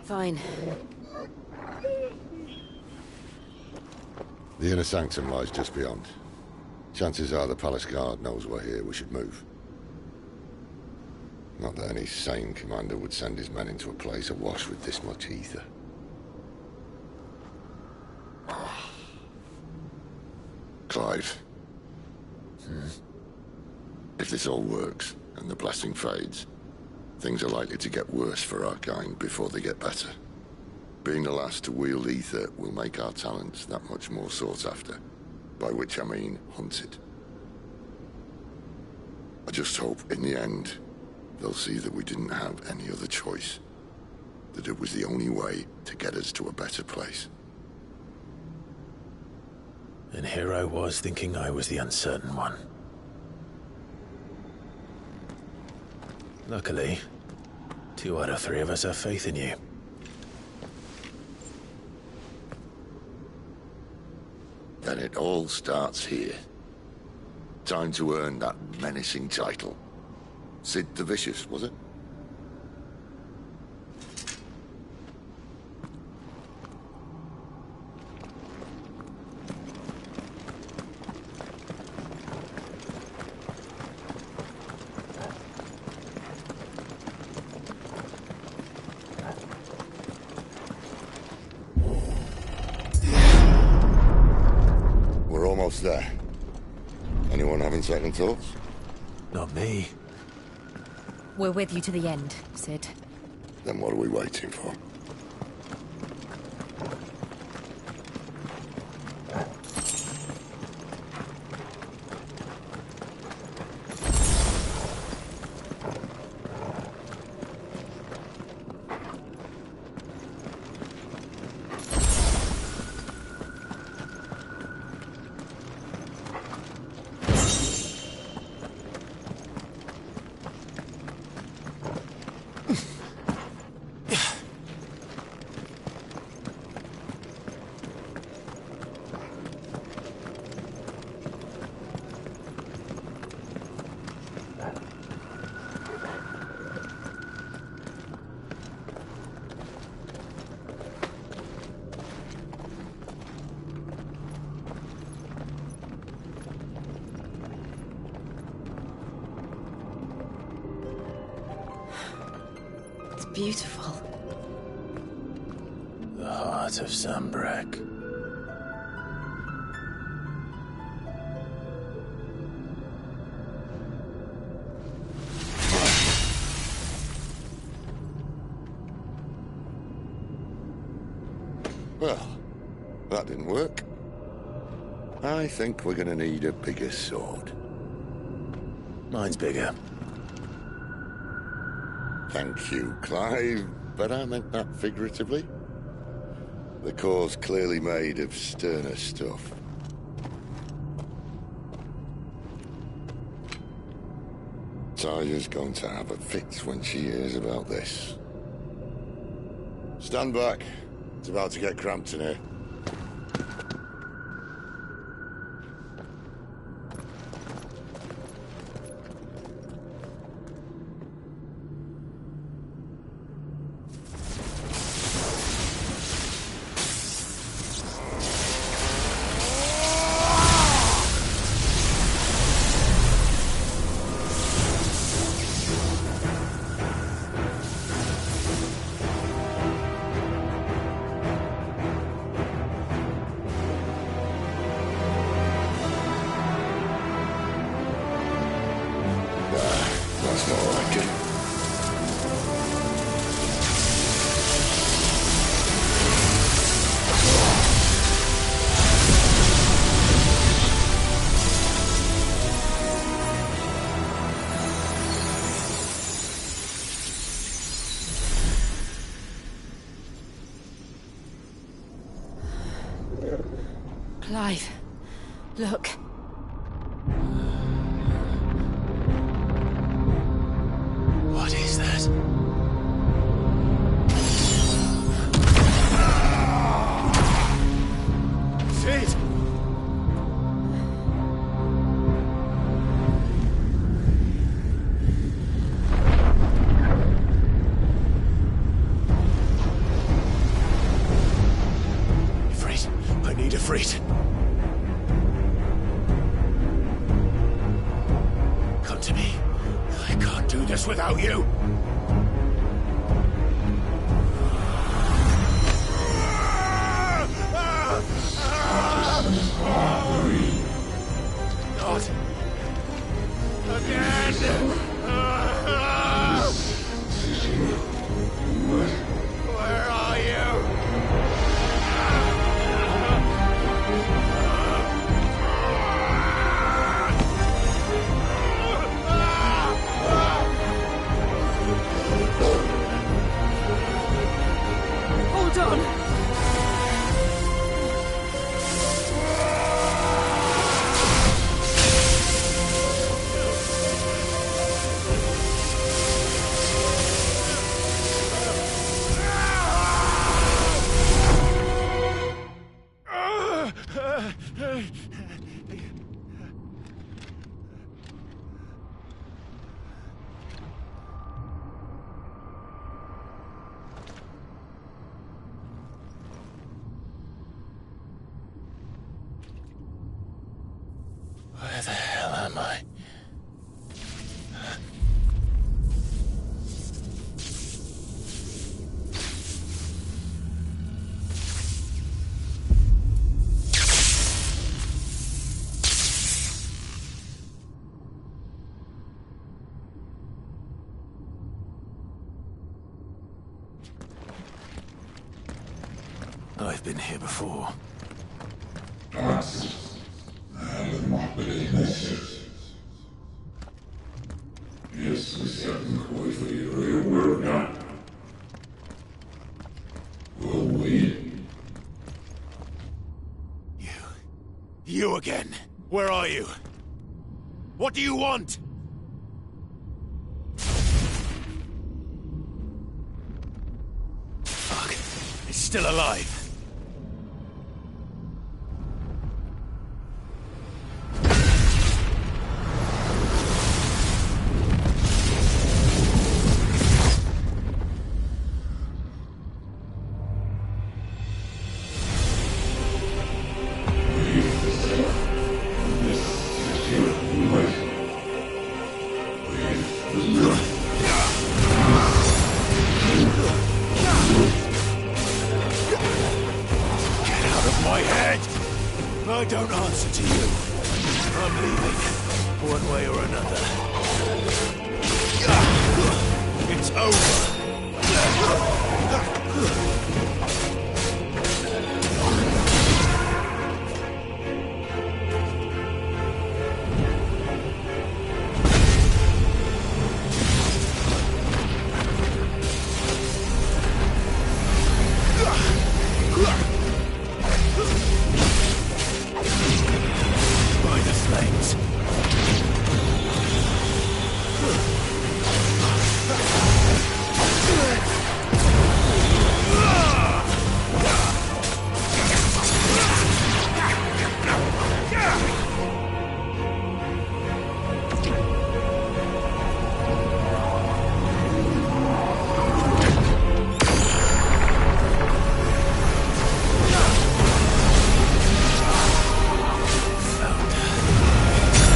Fine. The inner sanctum lies just beyond. Chances are the palace guard knows we're here. We should move. Not that any sane commander would send his men into a place awash with this much ether. Clive. If this all works, and the blessing fades, things are likely to get worse for our kind before they get better. Being the last to wield ether will make our talents that much more sought after. By which I mean hunted. I just hope, in the end, they'll see that we didn't have any other choice. That it was the only way to get us to a better place. And here I was thinking I was the uncertain one. Luckily, 2 out of 3 of us have faith in you. Then it all starts here. Time to earn that menacing title. Sid the Vicious, was it? We're almost there. Anyone having second thoughts? Not me. We're with you to the end, Sid. Then what are we waiting for? Beautiful. The heart of Sambrek. Well, that didn't work. I think we're gonna need a bigger sword. Mine's bigger. Thank you, Clive, but I meant that figuratively. The core's clearly made of sterner stuff. Taya's going to have a fit when she hears about this. Stand back. It's about to get cramped in here. That's not like it. Clive, look. What is that? Sid! us without you. Not again. Where are you? Hold on. Where the hell am I? I've been here before. You again. Where are you? What do you want? Fuck. It's still alive. I don't answer to you. I'm leaving, one way or another. It's over.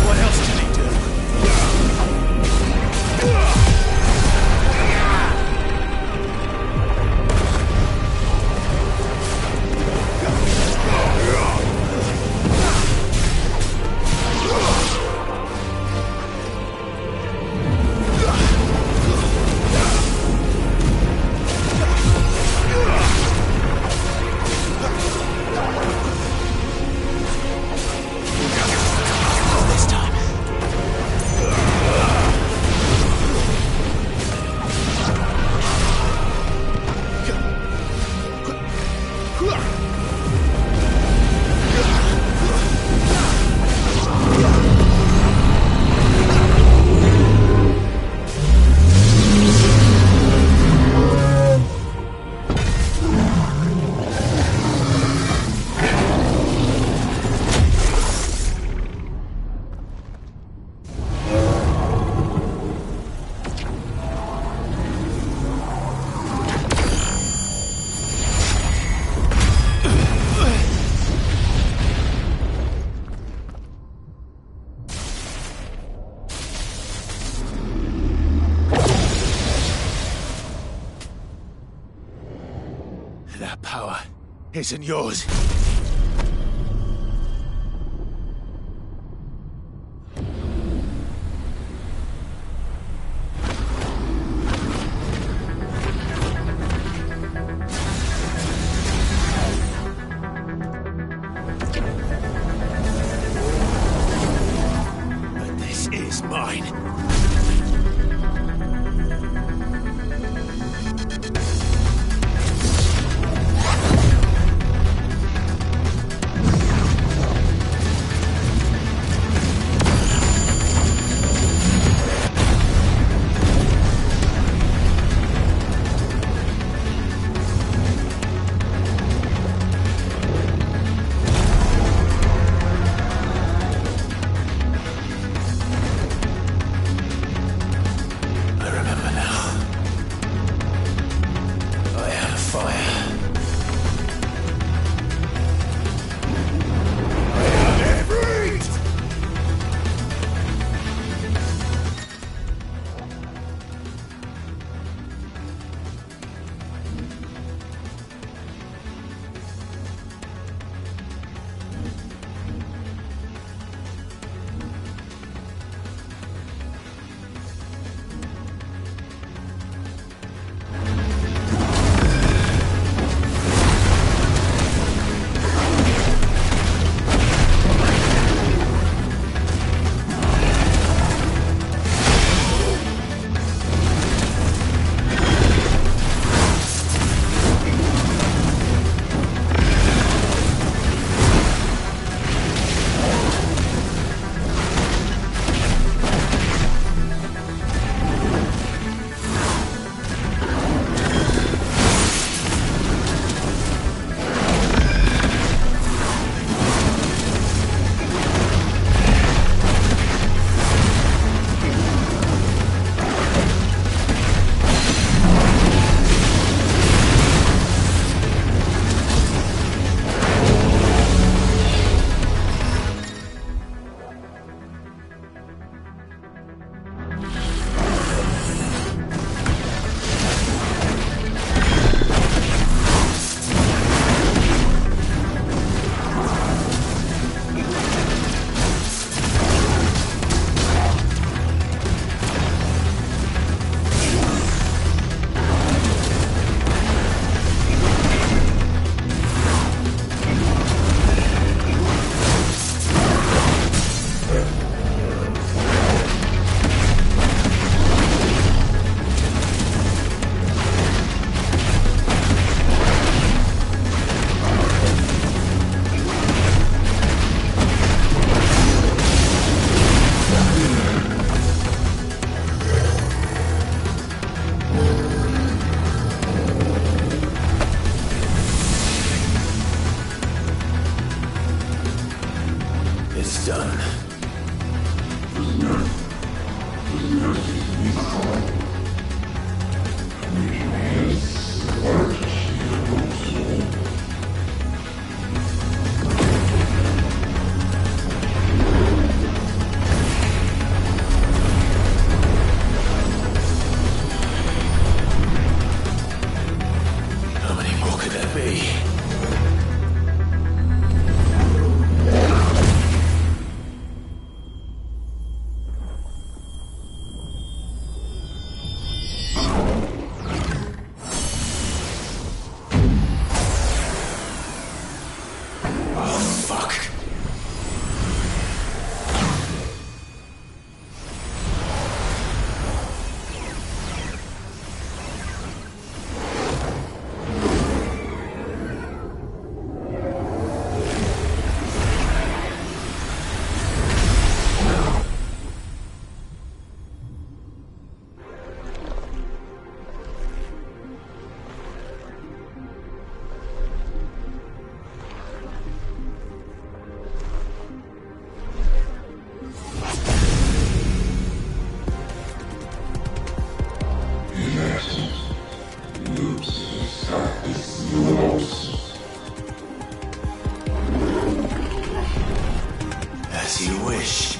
What else do isn't yours. But this is mine. It's done. How many more could there be? As you wish.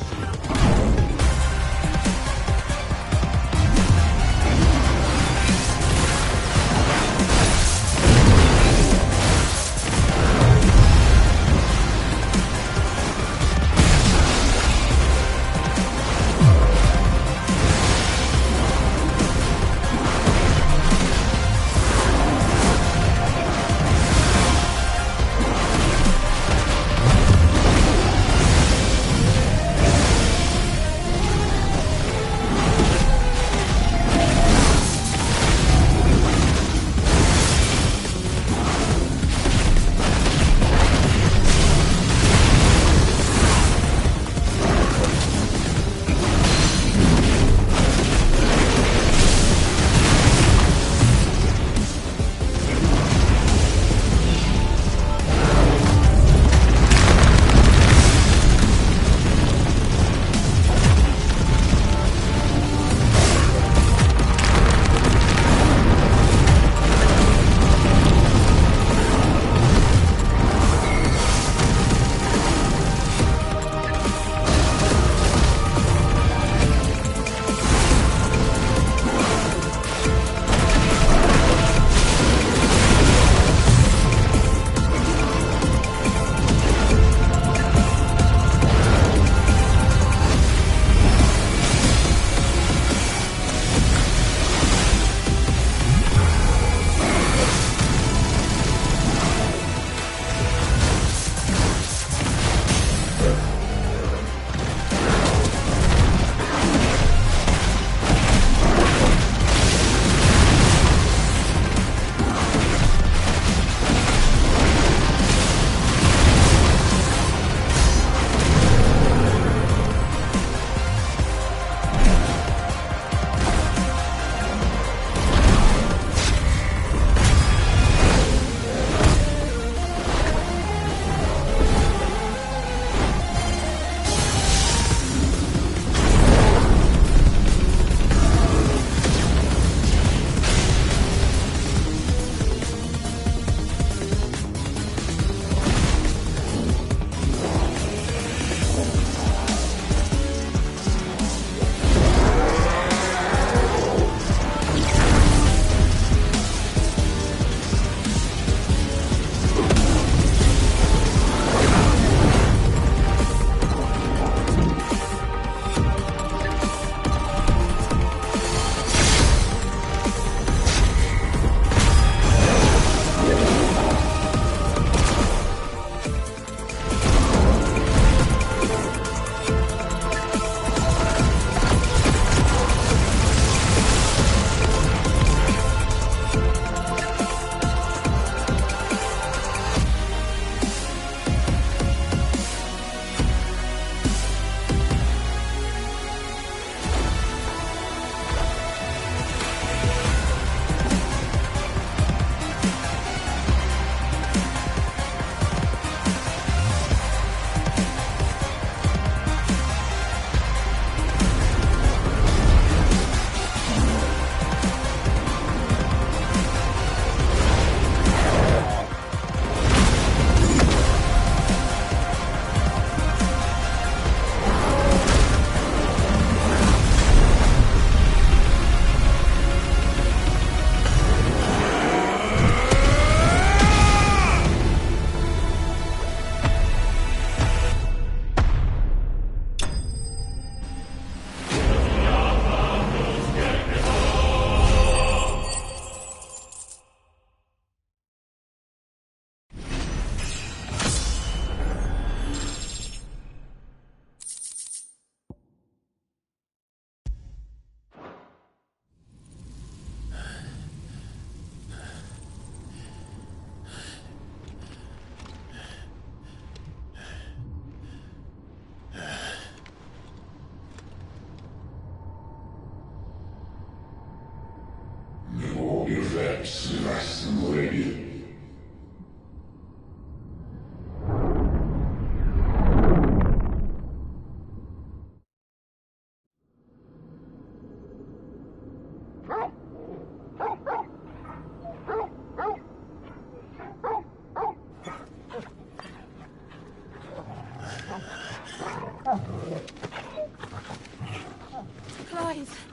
Clive.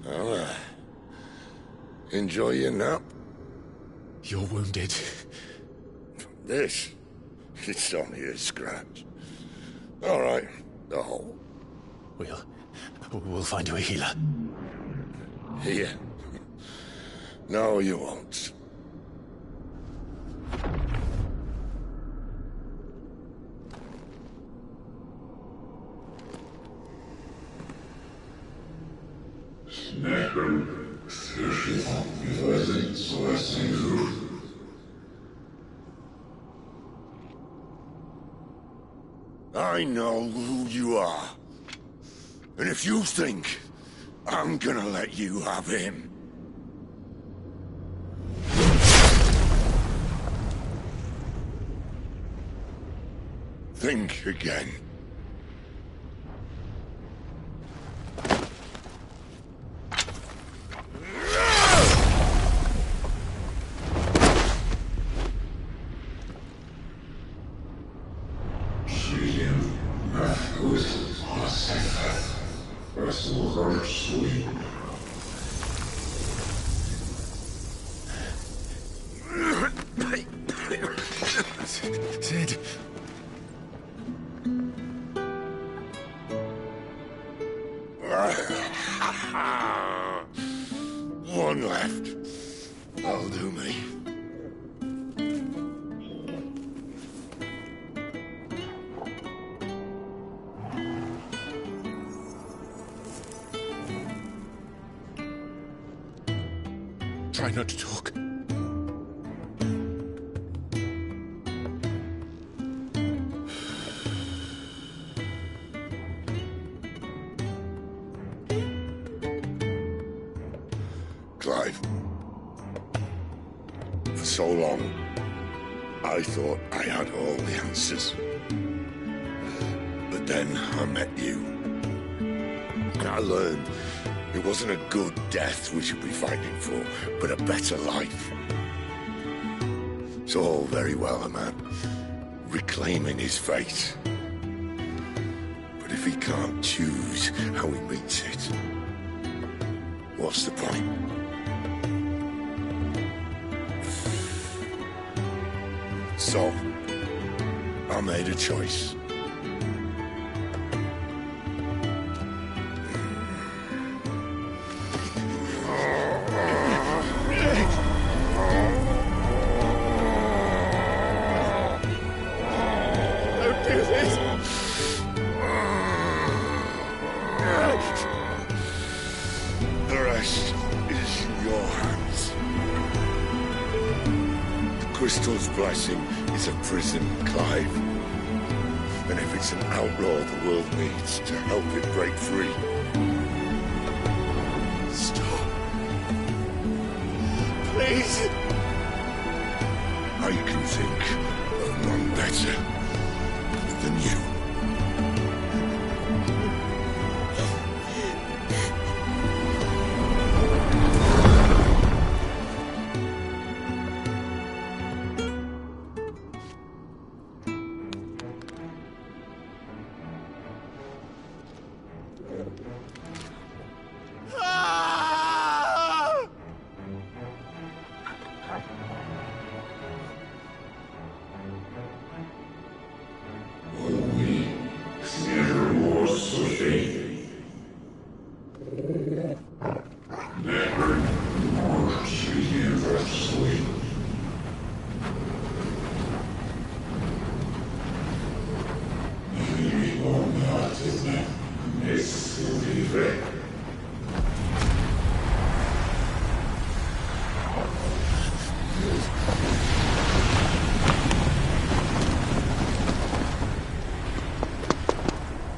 Well, enjoy your nap. You're wounded. This? It's only a scratch. All right, the hole. We'll find you a healer. Here. No, you won't. I know who you are. And if you think I'm gonna let you have him... think again. Sid. One left. That'll do me. Try not to talk. Clive. For so long, I thought I had all the answers. But then I met you. And I learned it wasn't a good death we should be fighting for, but a better life. It's all very well, a man reclaiming his fate. But if he can't choose how he meets it, what's the point? So, I made a choice. Don't do this! The rest is in your hands. The crystal's blessing is a prison, Clive. And if it's an outlaw the world needs to help it break free. Stop. Please. I can think of none better than you. Ah!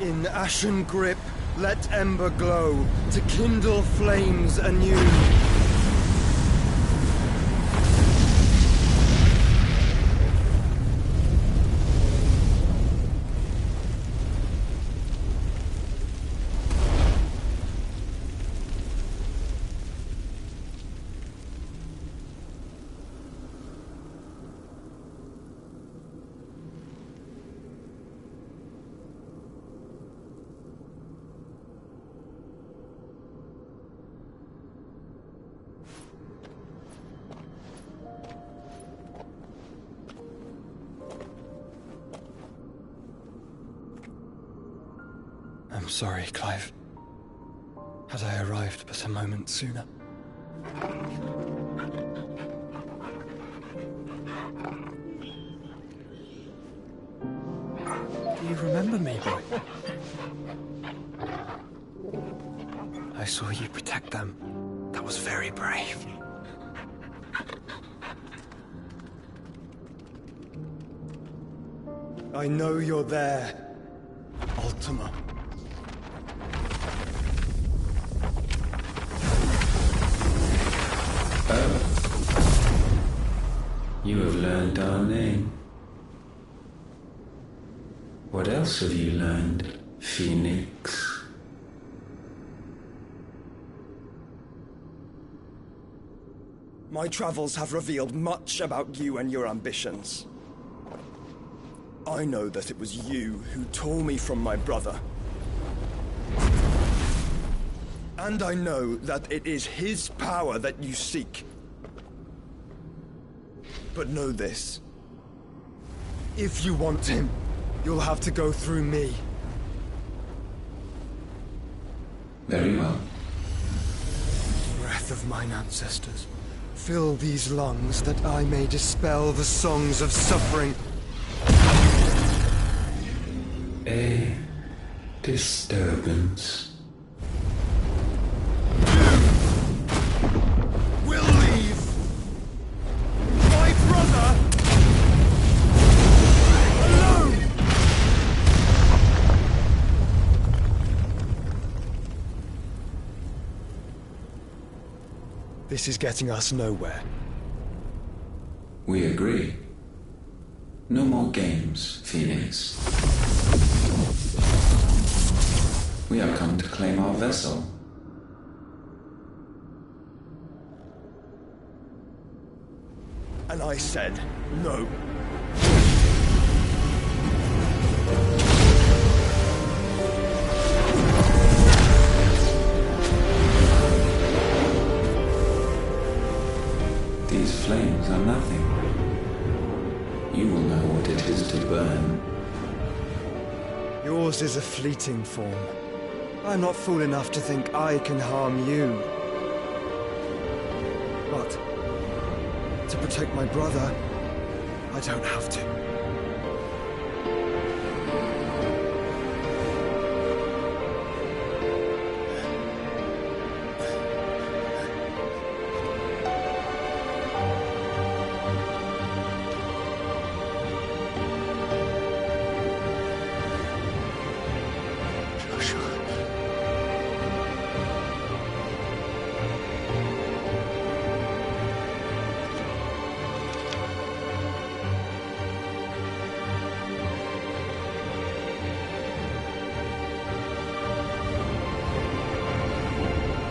In ashen grip, let ember glow, to kindle flames anew. I'm sorry, Clive. Had I arrived but a moment sooner. Do you remember me, boy? I saw you protect them. That was very brave. I know you're there, Ultima. You have learned our name. What else have you learned, Phoenix? My travels have revealed much about you and your ambitions. I know that it was you who tore me from my brother. And I know that it is his power that you seek. But know this. If you want him, you'll have to go through me. Very well. Breath of mine ancestors, fill these lungs that I may dispel the songs of suffering. A disturbance. We'll leave. My brother alone. This is getting us nowhere. We agree. No more games, Phoenix. We have come to claim our vessel. And I said no. These flames are nothing. You will know what it is to burn. Yours is a fleeting form. I'm not fool enough to think I can harm you. But to protect my brother, I don't have to.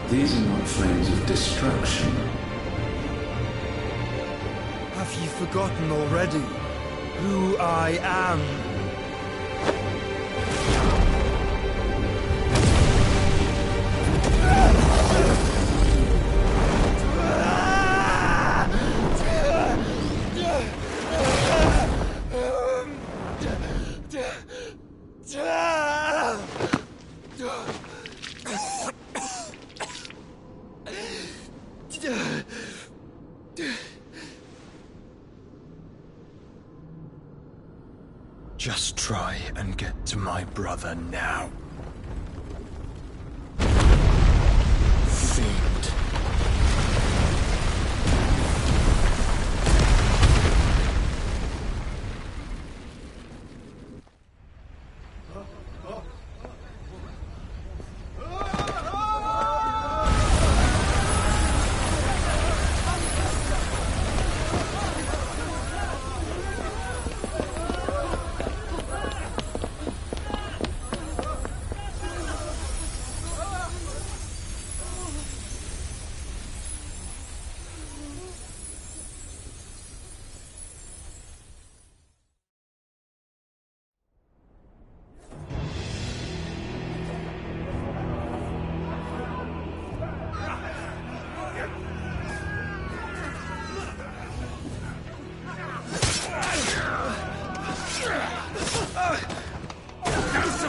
These are not flames of destruction. Have you forgotten already who I am? Just try and get to my brother now. Fiend.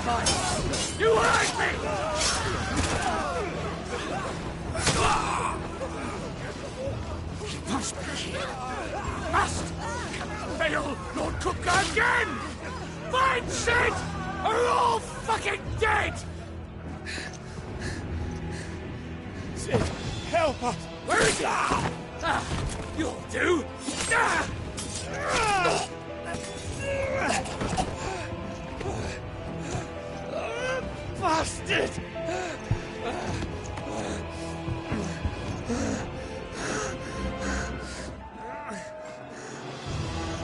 sacrifice! You hurt me! He must be here. Must! Fail Lord Cookler again! Find Sid! Or we're all fucking dead! Sid, help us! Where is he? You'll do! Bastard!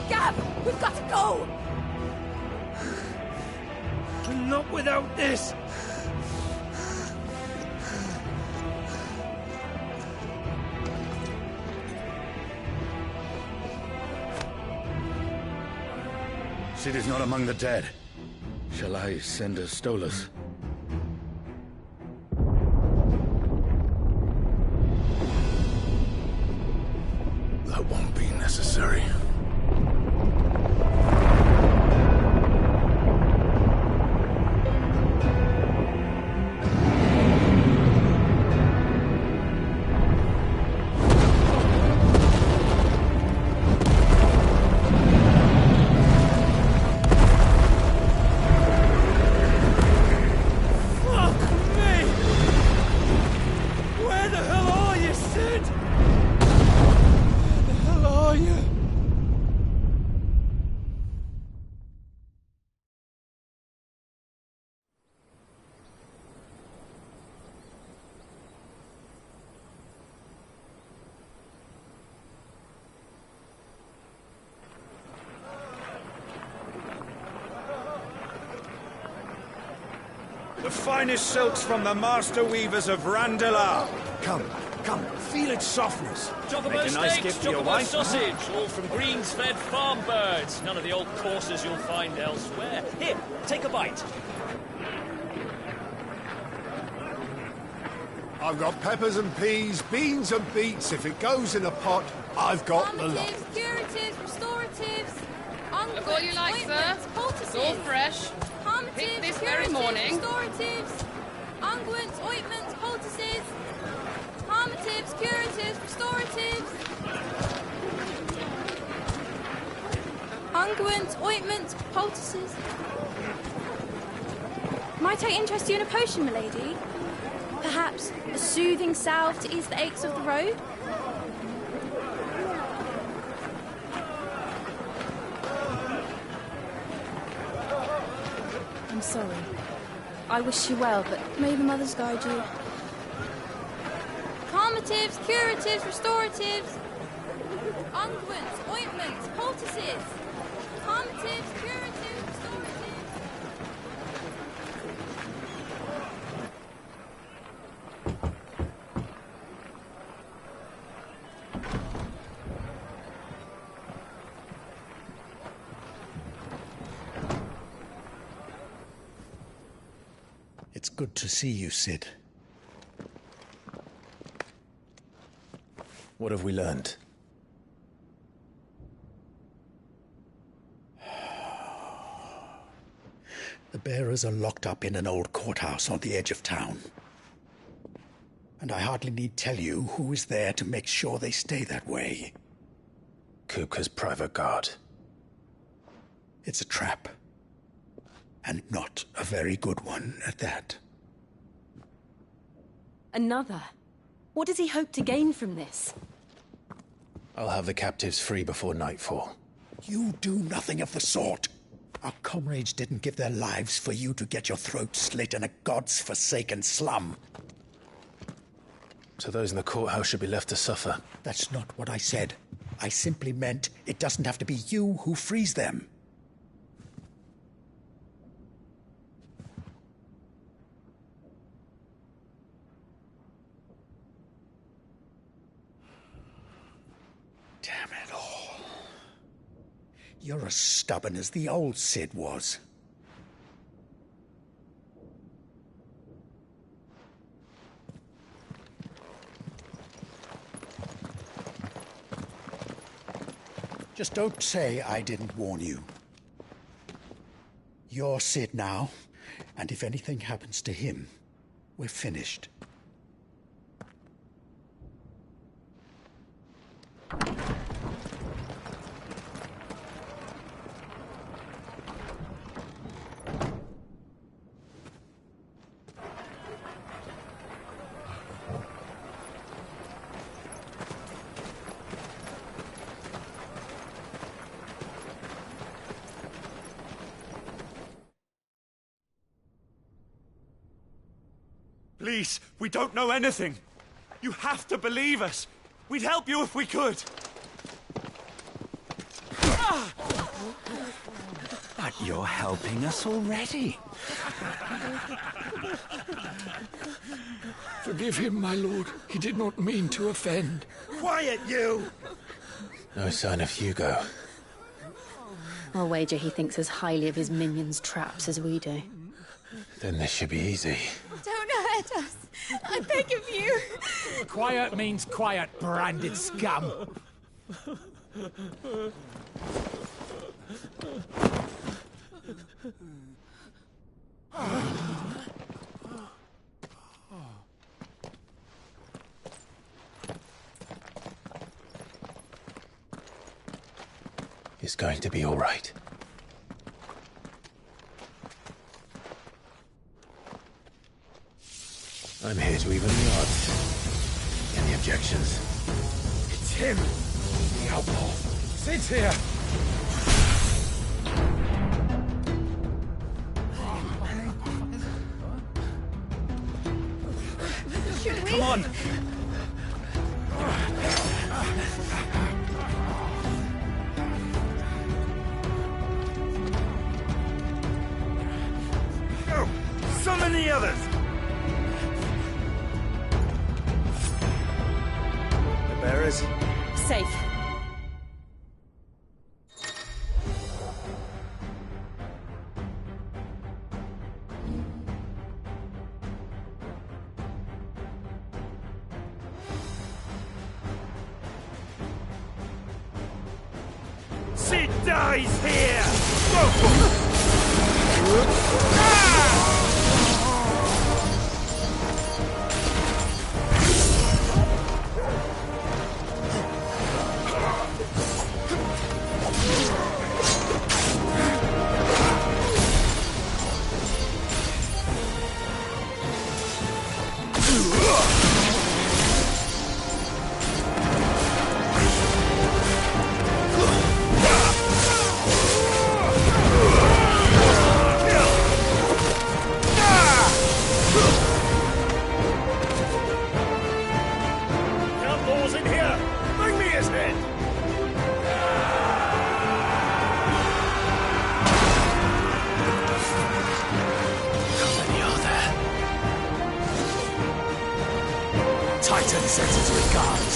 Gab, we've got to go! Not without this! Sid is not among the dead. Shall I send a Stolas? That won't be necessary. The finest silks from the master weavers of Randelar. Come, feel its softness. Chocobo Make a nice steaks, gift for your chocobo wife. sausage, all from greens-fed farm birds. None of the old courses you'll find elsewhere. Here, take a bite. I've got peppers and peas, beans and beets. If it goes in a pot, I've got the lot. Curatives, restoratives, Look what you like, sir. It's all fresh. Picked this very morning. Restoratives, unguents, ointments, poultices, harmatives, curatives, restoratives, unguents, ointments, poultices. Might I interest you in a potion, milady? Perhaps a soothing salve to ease the aches of the road? I'm sorry. I wish you well, but may the mothers guide you. Harmatives, curatives, restoratives, unguents, ointments, poultices, harmatives, curatives, restoratives. It's good to see you, Sid. What have we learned? The bearers are locked up in an old courthouse on the edge of town. And I hardly need tell you who is there to make sure they stay that way. Kupka's private guard. It's a trap. And not a very good one at that. Another? What does he hope to gain from this? I'll have the captives free before nightfall. You do nothing of the sort. Our comrades didn't give their lives for you to get your throat slit in a god's-forsaken slum. So those in the courthouse should be left to suffer. That's not what I said. I simply meant it doesn't have to be you who frees them. Damn it all. You're as stubborn as the old Sid was. Just don't say I didn't warn you. You're Sid now, And if anything happens to him, we're finished. Please, we don't know anything. You have to believe us. We'd help you if we could. But you're helping us already. Forgive him, my lord. He did not mean to offend. Quiet, you! No sign of Hugo. I'll wager he thinks as highly of his minions' traps as we do. Then this should be easy. Don't hurt us. I beg of you. Quiet means quiet, branded scum. It's going to be all right. I'm here to even the odds. Any objections? It's him, the outlaw. Sit here. Should we? Come on. Go! Summon the others! The bearers? Safe. Sid dies here! Go! Outlaws in here! Bring me his head! How many are there? Titan sends his regards.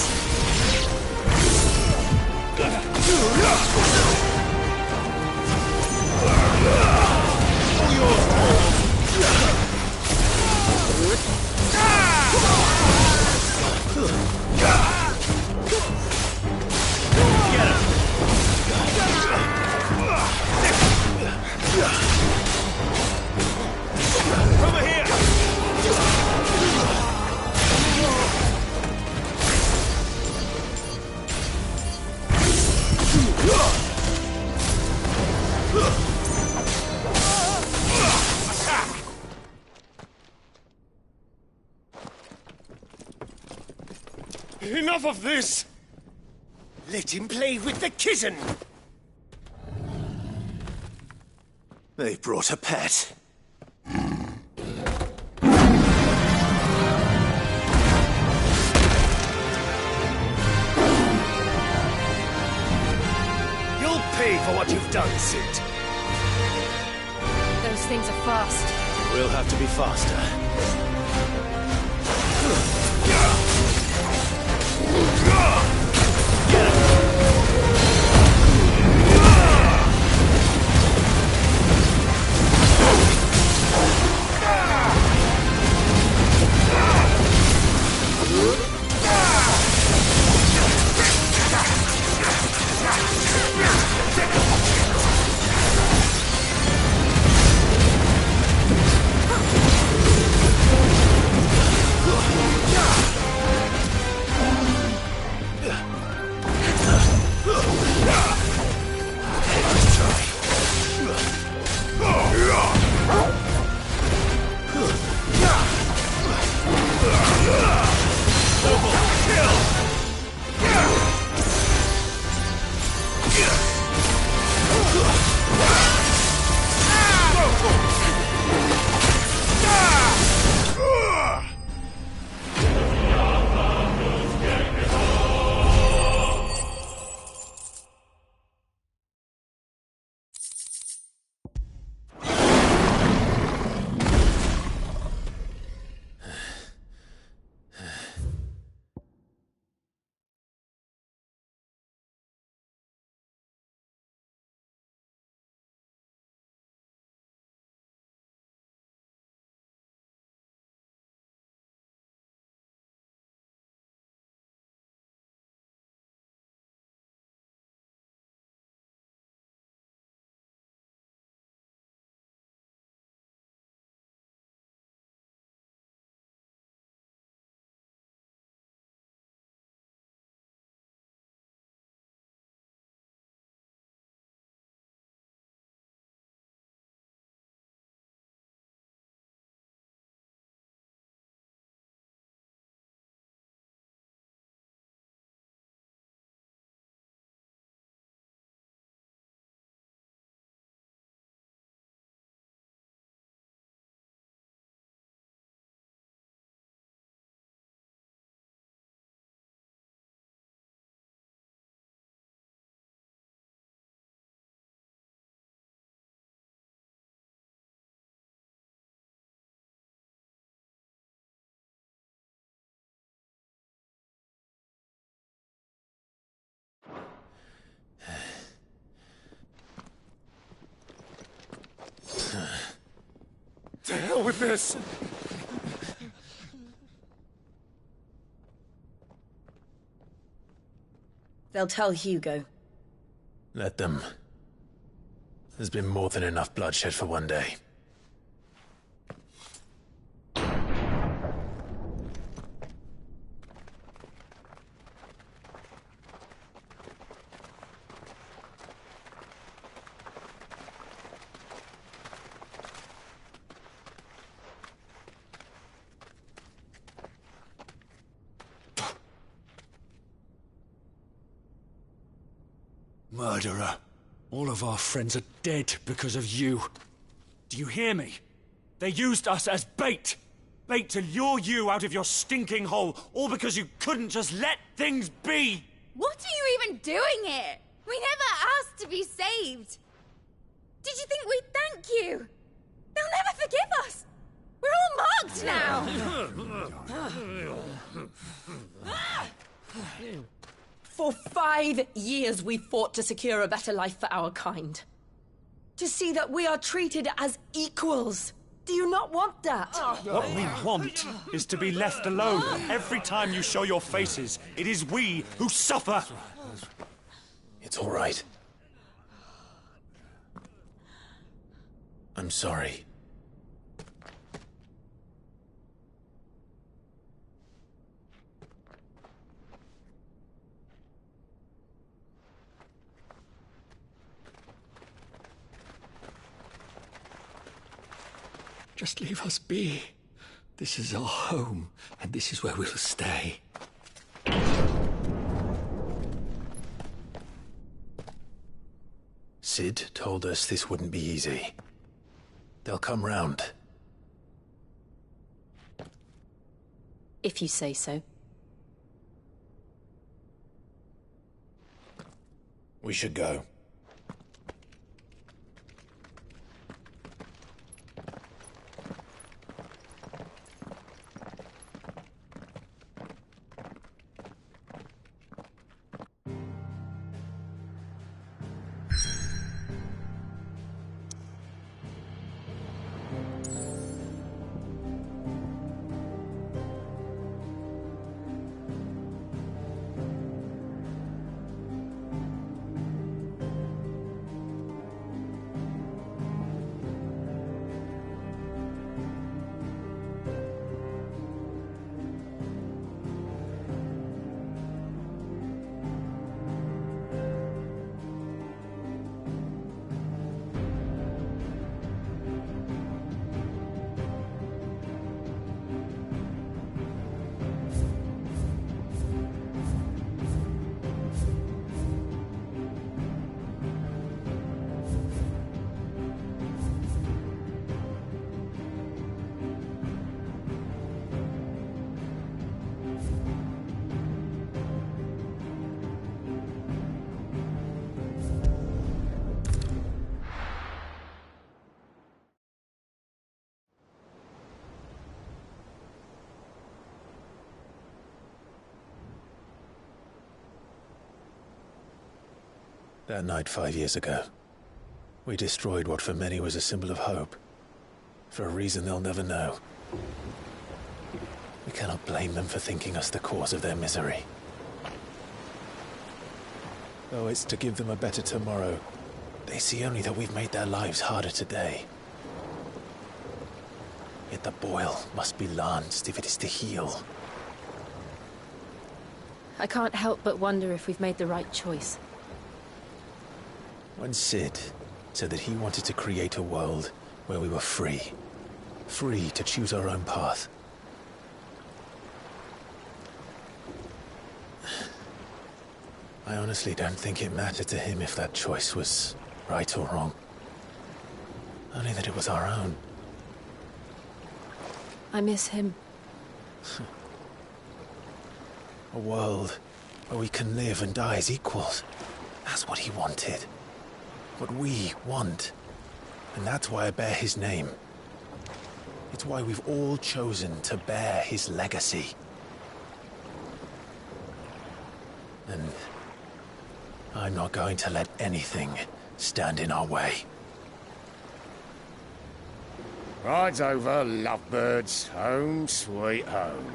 Over here! Enough of this! Let him play with the kitten! They brought a pet. You'll pay for what you've done, Sid. Those things are fast. We'll have to be faster. hell with this! They'll tell Hugo. Let them. There's been more than enough bloodshed for one day. Murderer. All of our friends are dead because of you. Do you hear me? They used us as bait. Bait to lure you out of your stinking hole, all because you couldn't just let things be. What are you even doing here? We never asked to be saved. Did you think we'd thank you? They'll never forgive us. We're all marked now. For 5 years we fought to secure a better life for our kind. To see that we are treated as equals. Do you not want that? What we want is to be left alone. Every time you show your faces, it is we who suffer. It's all right. I'm sorry. Just leave us be. This is our home, and this is where we'll stay. Sid told us this wouldn't be easy. They'll come round. If you say so. We should go. That night 5 years ago, we destroyed what for many was a symbol of hope. For a reason they'll never know. We cannot blame them for thinking us the cause of their misery. Though it's to give them a better tomorrow, they see only that we've made their lives harder today. Yet the boil must be lanced if it is to heal. I can't help but wonder if we've made the right choice. When Sid said that he wanted to create a world where we were free. Free to choose our own path. I honestly don't think it mattered to him if that choice was right or wrong. Only that it was our own. I miss him. A world where we can live and die as equals. That's what he wanted. What we want. And that's why I bear his name. It's why we've all chosen to bear his legacy. And I'm not going to let anything stand in our way. Rides over, lovebirds, home sweet home.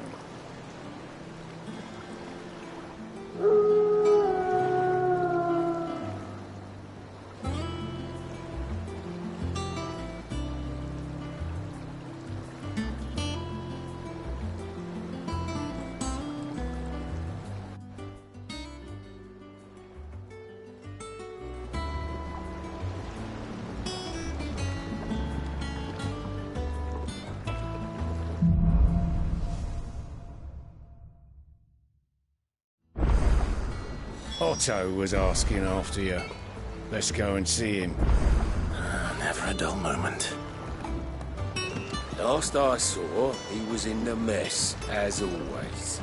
Otto was asking after you. Let's go and see him. Never a dull moment. Last I saw, he was in the mess, as always.